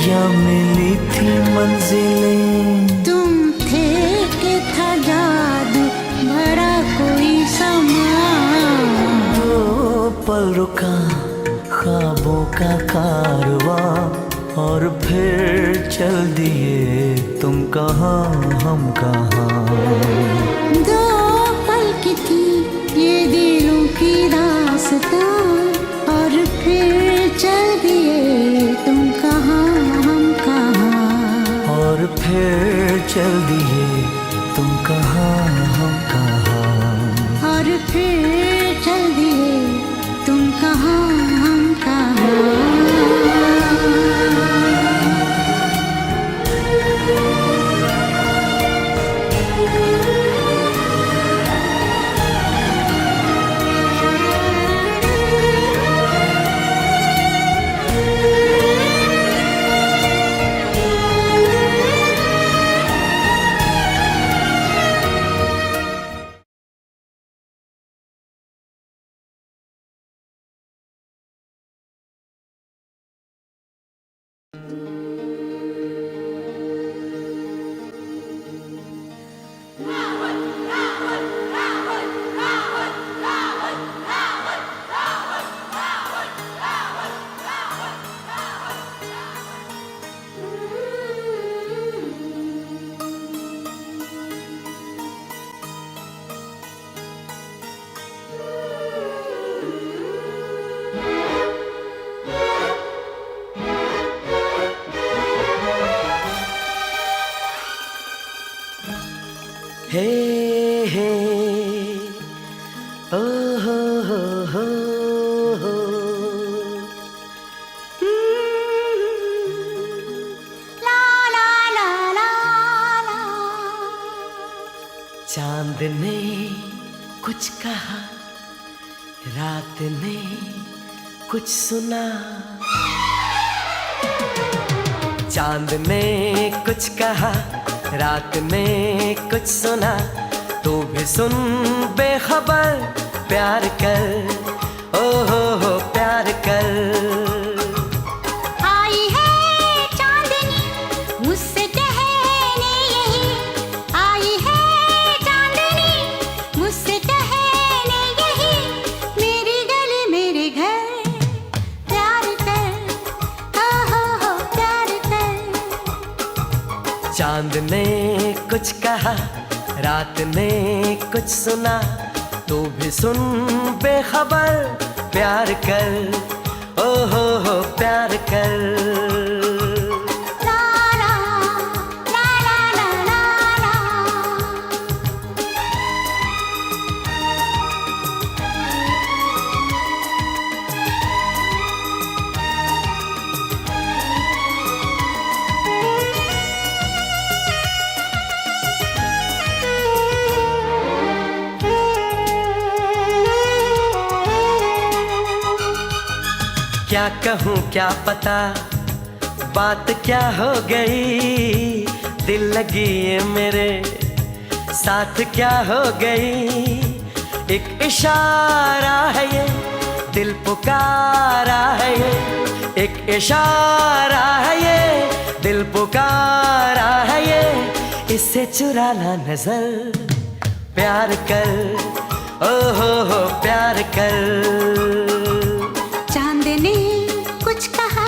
या मिली थी मंजिलें। तुम थे कि था जादू भरा कोई समा। दो पल रुका ख्वाबों का कारवां और फिर चल दिए तुम कहाँ हम कहाँ। दो पल की थी ये दिलों की रास्ता और फिर चल दिए तुम कहाँ हम कहाँ। और फिर चल दिए तुम कहाँ हम कहाँ। और फिर चल दिए तुम कहाँ हम कहाँ। हे हे ओ हो हो। ला ला ला ला ला। चांद ने कुछ कहा, रात ने कुछ सुना। चांद ने कुछ कहा, रात ने कुछ सुना। तू भी सुन बेखबर, प्यार कर ओ हो प्यार कर। आई है चांदनी मुझसे कहने यही। आई है चांदनी मुझसे कहने यही। मेरी गली मेरे घर प्यार कर हो प्यार कर। चांद ने कुछ कहा, रात ने कुछ सुना। तू भी सुन बेखबर, प्यार कर ओ हो प्यार कर। ला ला ला ला ला ला। क्या कहूँ क्या पता बात क्या हो गई। दिल लगी ये मेरे साथ क्या हो गई। एक इशारा है ये, दिल पुकारा है ये। एक इशारा है ये, दिल पुकारा है ये। इससे चुराना नजर, प्यार कर ओ हो प्यार कर। चांद ने कुछ कहा,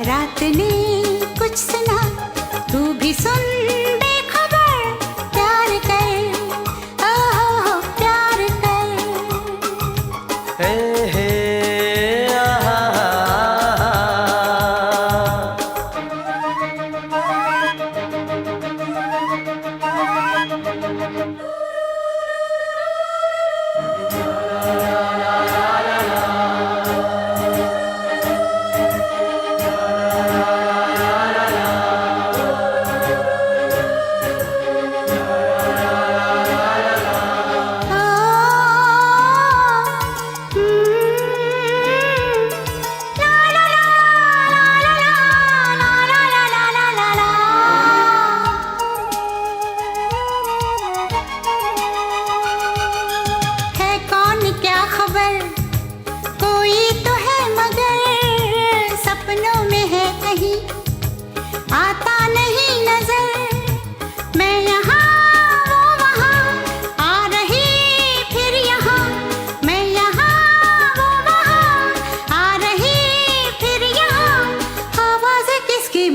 रात ने कुछ सुना। तू भी सुन बेखबर, प्यार कर ओ हो प्यार कर। हे आहा।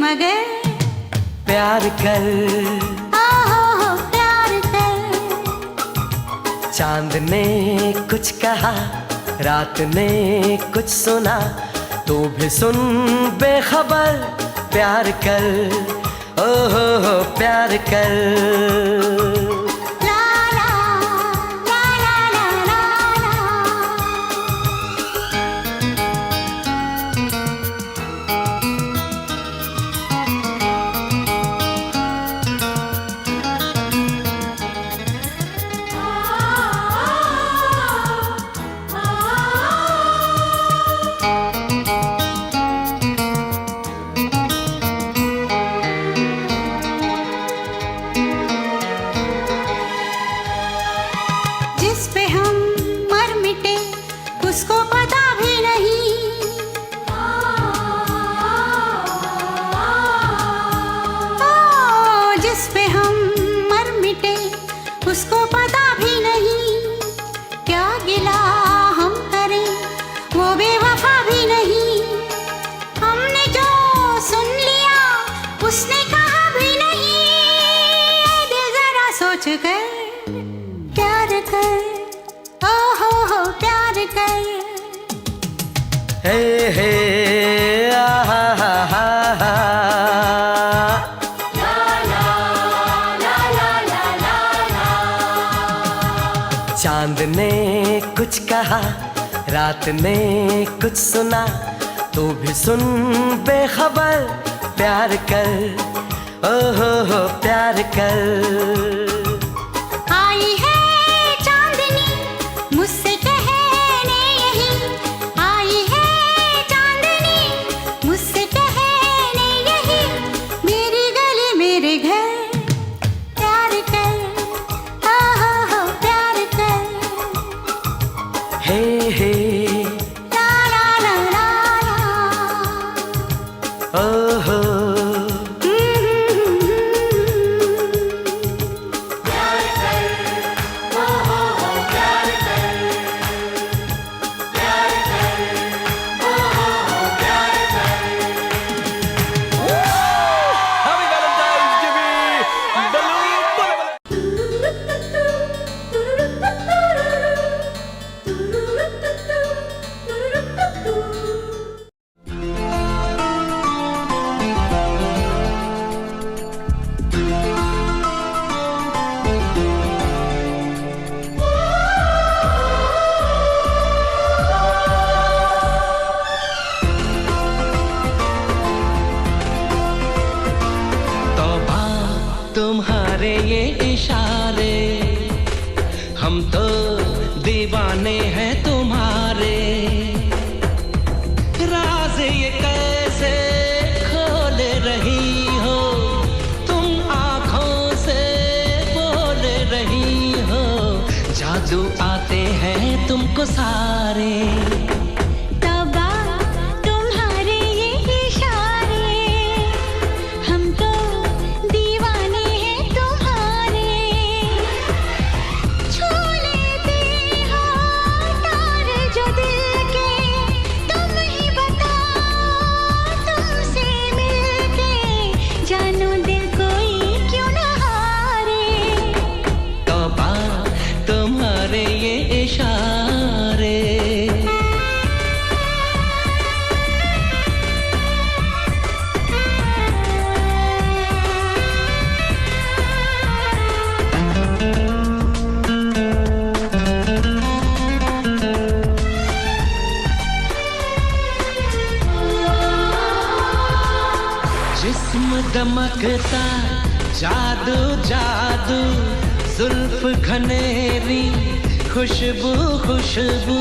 मगर प्यार कर। हो प्यार कर। चांद ने कुछ कहा, रात ने कुछ सुना, तू भी सुन बेखबर। प्यार कर, ओ हो प्यार कर। जिस पे हम मर मिटे उसको पता भी नहीं, ओ जिस पे हम मर मिटे उसको पता भी नहीं। क्या गिला हम करें वो बेवफा भी नहीं। हमने जो सुन लिया उसने कहा भी नहीं। ऐ दिल जरा सोच कर प्यार कर, ओ हो प्यार कर। हे हे आहा हा हा हा। चांद ने कुछ कहा, रात ने कुछ सुना, तू भी सुन बेखबर। प्यार कर, ओ हो प्यार कर। आई है चांदनी मुझसे कहने यही, आई है चांदनी मुझसे कहने यही। मेरी गली मेरे घर प्यार कर, ओ हो प्यार कर। हे हे ला ला ला ला ला। ओ हो तुम्हारे ये इशारे, हम तो दीवाने हैं तुम्हारे। राज ये कैसे खोल रही हो, तुम आँखों से बोल रही हो। जादू आते हैं तुमको सारे। तुम्हारे ये इशारे। जिस्म दमकता जादू जादू, जुल्फ घनेरी खुशबू खुशबू।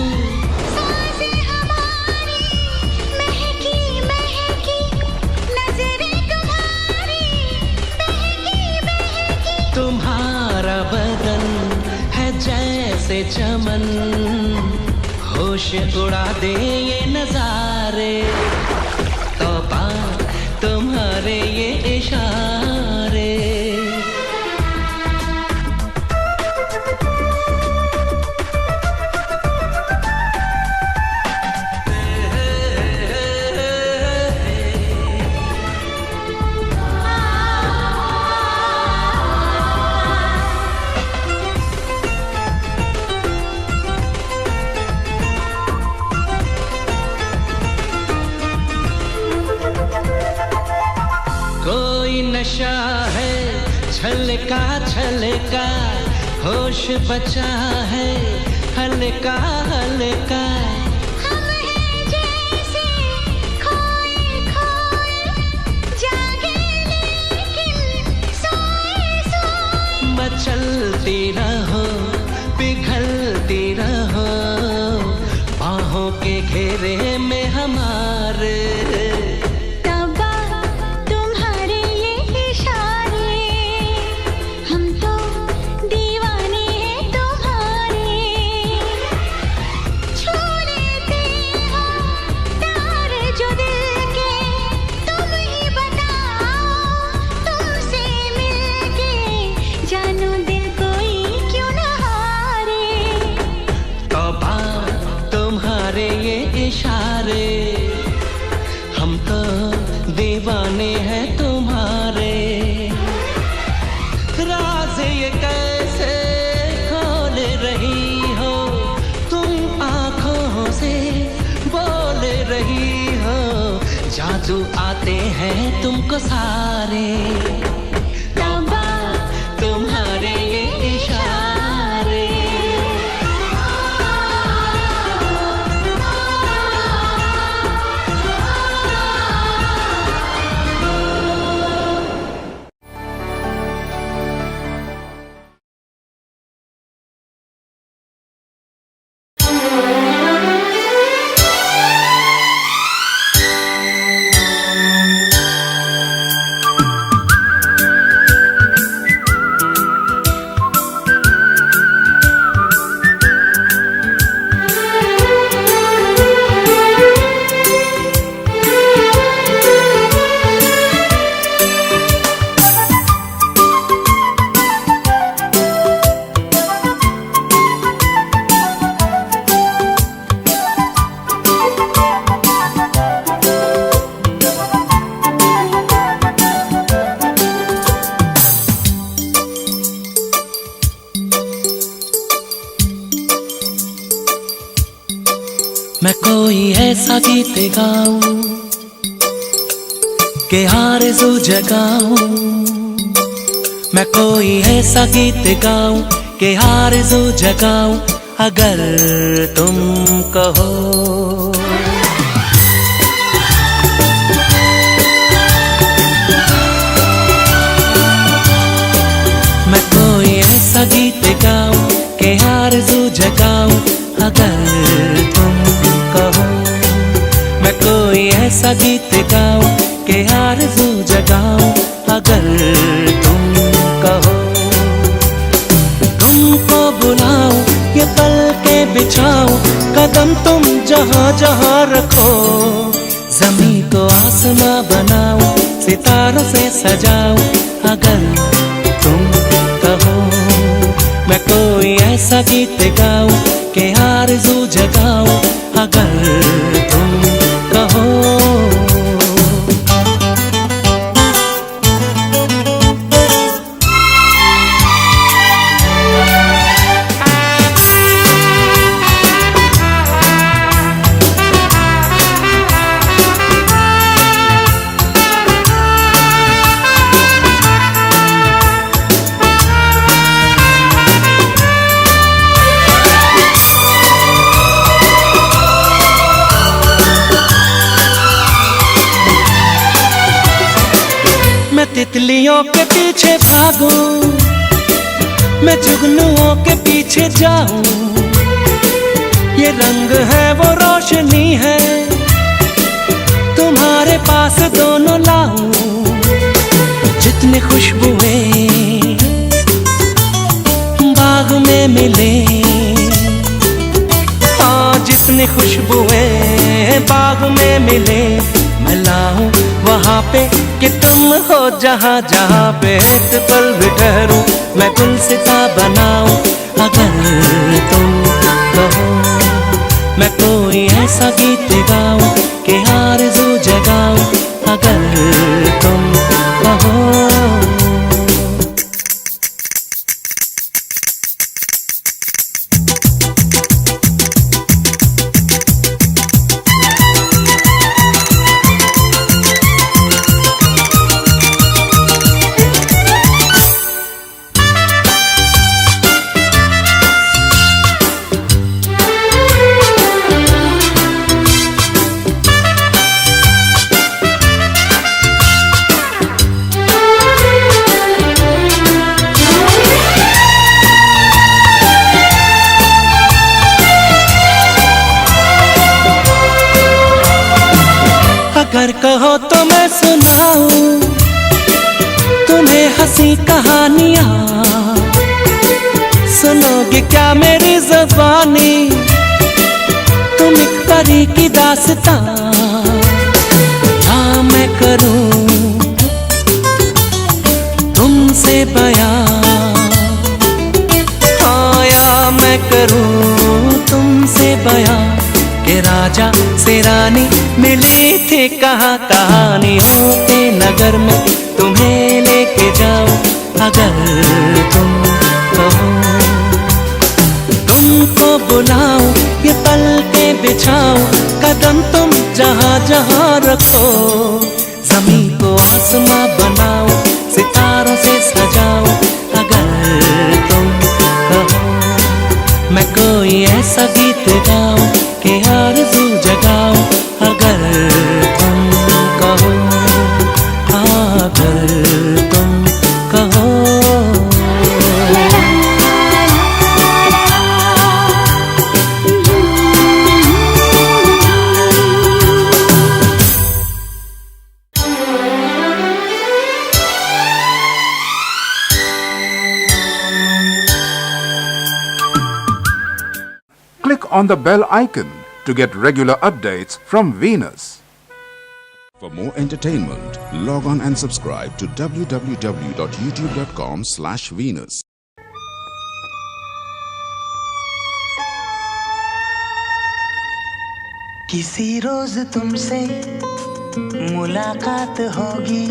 सांसें हमारी महकी महकी, नजरें तुम्हारी बहकी बहकी। तुम्हारा बदन है जैसे चमन, होश उड़ा दे ये नजारे। तौबा तुम्हारे ये इशारे। नशा है छलका छलका, होश बचा है हल्का हल्का। हम हैं जैसे खोए खोए, जागे लेकिन सोए सोए। मचलती रहो पिघलती रहो, बाहों के घेरे में हमारे। इशारे हम तो दीवाने हैं तुम्हारे। राज ये कैसे खोल रही हो तुम, आंखों से बोल रही हो, जादू आते हैं तुमको सारे। तौबा तुम्हारे ये इशारे। मैं कोई ऐसा गीत गाऊं कि आरज़ू जगाऊं। मैं कोई ऐसा गीत गाऊं कि आरज़ू जगाऊं, अगर तुम कहो। मैं कोई ऐसा गीत गाऊं कि आरज़ू जगाऊं, अगर तुम कहो। मैं कोई ऐसा गीत गाऊं कि आरज़ू जगाऊं, अगर तुम कहो। तुमको बुलाऊं ये पल के बिछाऊं, कदम तुम जहां जहां रखो। ज़मीं को आसमां बनाऊं, सितारों से सजाऊं, अगर तुम कहो। मैं कोई ऐसा गीत गाऊं कि आरज़ू जगाऊं, अगर तुम कहो। तितलियों के पीछे भागूं, मैं जुगनुओं के पीछे जाऊं। ये रंग है वो रोशनी है, तुम्हारे पास दोनों लाऊं। जितनी खुशबुएं बाग में मिले, जितनी खुशबुएं बाग में मिले, मैं लाऊं वहाँ पे कि तुम हो जहाँ जहाँ पे। एक पल भी ठहरूं मैं गुलसिता बनाऊं, अगर तुम कहो। मैं कोई ऐसा गीत गाऊं कि आरज़ू जगाऊं, अगर तुम कहो। कहो तो मैं सुनाऊं तुम्हें हंसी कहानियां, सुनोगे क्या मेरी ज़बानी, तुम एक परी की दास्तां। हाँ मैं करूं तुमसे बयां, हाँ या मैं करूं तुमसे बयां कि राजा से रानी मिली थी कहाँ कहानियों के नगर में, तुम्हें लेके जाओ अगर तुम कहो, तुमको बुलाओ ये पलके बिछाओ, कदम तुम जहाँ जहाँ रखो, जमीन को आसमां बनाओ, सितारों से सजाओ अगर तुम कहो, मैं कोई ऐसा गीत गाऊं कि आरज़ू जगाओ अगर तुम कहो, अगर तुम कहो। Click on the bell icon to get regular updates from Venus. For more entertainment, log on and subscribe to www.youtube.com/Venus. किसी रोज तुमसे मुलाकात होगी,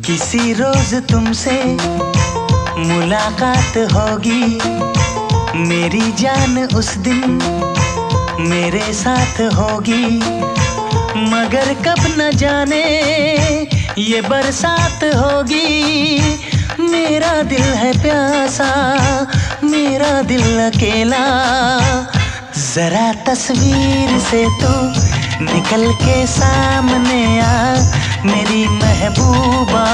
किसी रोज तुमसे मुलाकात होगी, मेरी जान उस दिन मेरे साथ होगी, मगर कब न जाने ये बरसात होगी, मेरा दिल है प्यासा, मेरा दिल अकेला, जरा तस्वीर से तू निकल के सामने आ, मेरी महबूबा,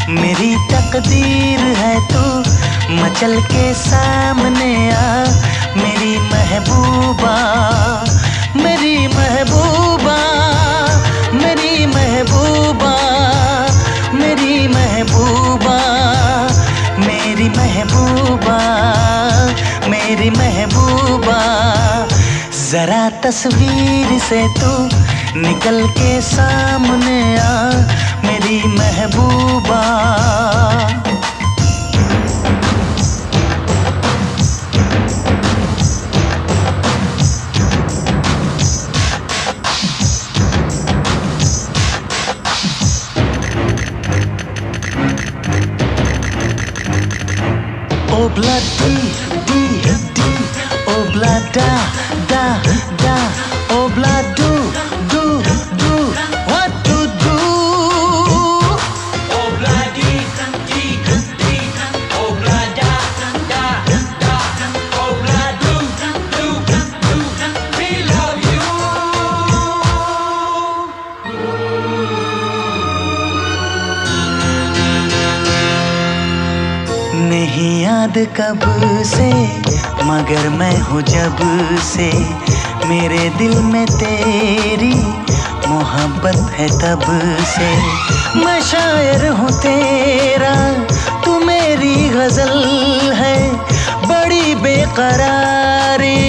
मेरी तकदीर है तू मचल के सामने आ, मेरी महबूबा, मेरी महबूबा, मेरी महबूबा, मेरी महबूबा, मेरी महबूबा, मेरी महबूबा, जरा तस्वीर से तू निकल के सामने आ, मेरी महबूबा। Obla di di di, obla da da da, obla do do do, what to do? Obla di di di, obla da da da, obla do do do, we love you. नहीं याद कब से मगर मैं हूँ जब से, मेरे दिल में तेरी मोहब्बत है तब से, मैं शायर हूँ तेरा, तू मेरी गजल है, बड़ी बेकरारी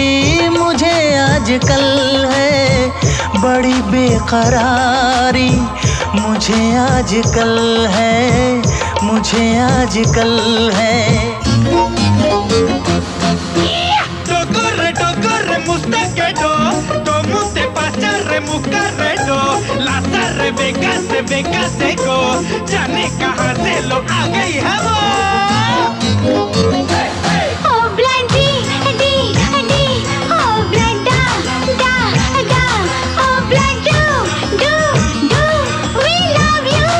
मुझे आजकल है, बड़ी बेकरारी मुझे आजकल है, मुझे आजकल है। Toccorre mustaquedo, como te pasa remucarredo, la tarde Vegas seco, जाने कहाँ से लोग आ गई है वो। Oh blondie, di di, oh blonda, da da, oh blond do do, we love you.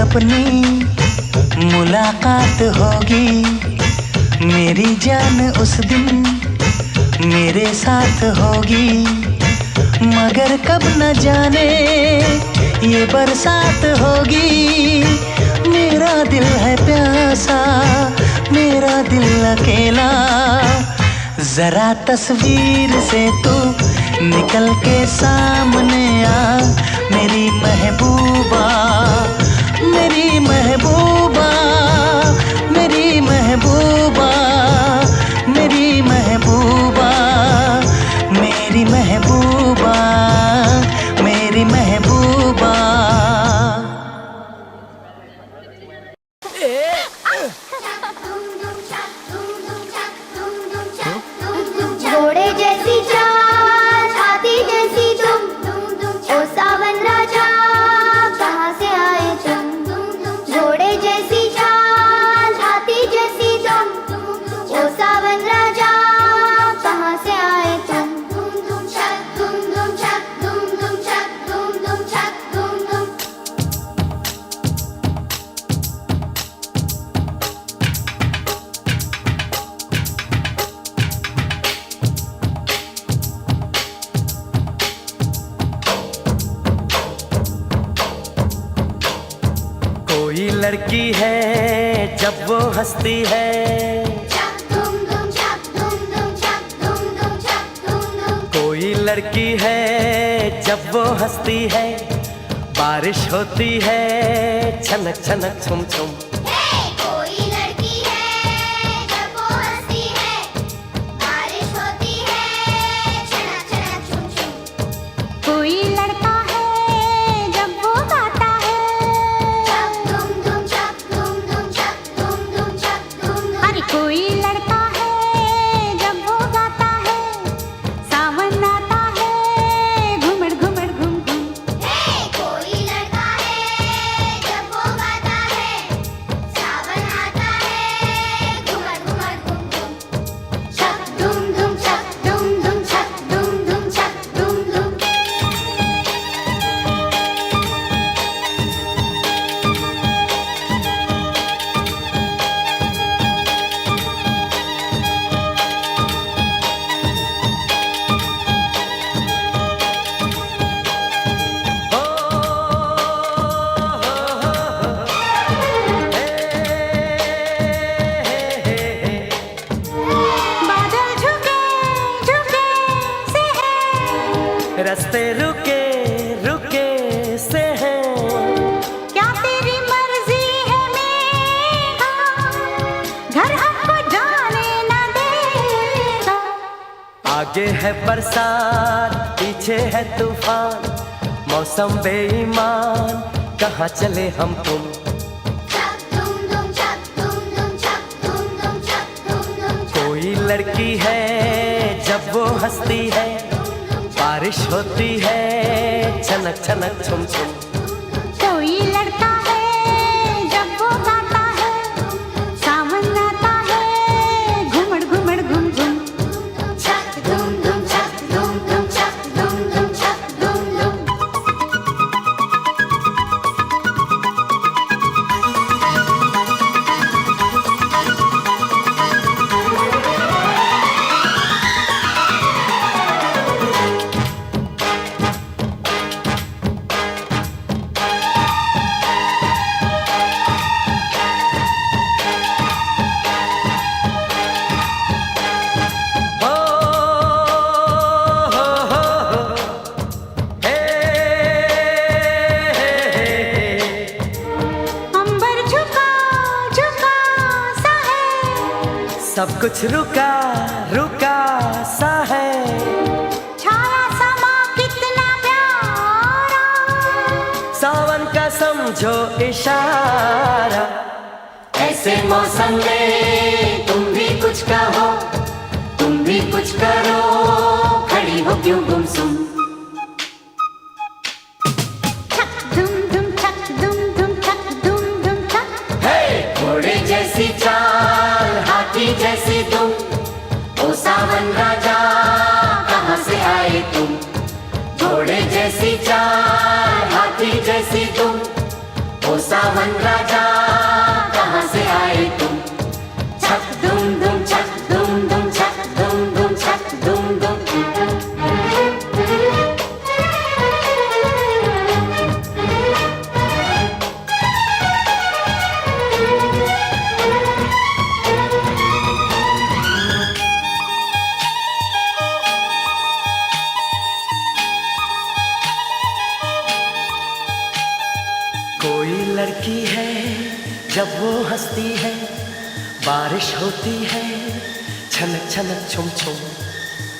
अपनी मुलाकात होगी, मेरी जान उस दिन मेरे साथ होगी। मगर कब न जाने ये बरसात होगी। मेरा दिल है प्यासा, मेरा दिल अकेला। जरा तस्वीर से तू निकल के सामने आ, मेरी महबूबा, मेरी महबूबा, मेरी महबूबा, मेरी महबूबा, मेरी महबूबा, मेरी महबूबा। घोड़े जैसी चाल, हाथी जैसी तुम, ओ सावन राजा कहाँ से आए तुम। घोड़े जैसी चाल, हाथी जैसी तुम, ओ सावन राजा कहाँ से आए तुम। कोई लड़की है जब वो हंसती है, कोई लड़की है जब वो हंसती है, बारिश होती है छनक छनक छुम छुम। कोई लड़की है जब वो हंसती है, बारिश होती है छनक छनक छुम छुम। कोई लड़का है जब वो गाता है, अरे कोई लड़का है जब वो गाता है, सावन आता है घुमड़ घुमड़ घुम घुम। कोई लड़का है जब वो गाता है, सावन आता है घुमड़ घुमड़ घुम घुम। छक धुम धुम छक धुम धुम छक धुम धुम छक धुम धुम। बादल झुके झुके से है, रास्ते रुके रुके से हैं, क्या तेरी मर्जी है मेघा, घर हमको जाने न देगा। आगे है बरसात पीछे है तूफान, मौसम बेईमान कहाँ चले हम तुम। कोई लड़की है जब वो हंसती है, बारिश होती है छनक छनक छुम छुम। कोई लड़का है जब वो गाता है, सावन आता है घुमड़ घुमड़ घुम घुम। छक धुम धुम छक धुम धुम छक धुम धुम छक धुम धुम। अंबर झुका झुका सा है, सब कुछ रुका रुका सा है, छाया समा कितना प्यारा। सावन का समझो इशारा। ऐसे मौसम में तुम भी कुछ कहो, तुम भी कुछ करो, खड़ी हो क्यों गुमसुम। छक धुम धुम छक धुम धुम छक धुम धुम छक। घोड़े जैसी चाल, हाथी जैसी तुम, ओ सावन राजा कहाँ से आए तुम। घोड़े जैसी चाल, हाथी जैसी तुम, ओ सावन राजा कहाँ से आए तुम, छक दुम दुम छक दुम दुम छक दुम दुम छक दुम दुम। कोई लड़की है जब वो हंसती है, बारिश होती है छनक छनक छुम छुम।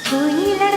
कोई लड़का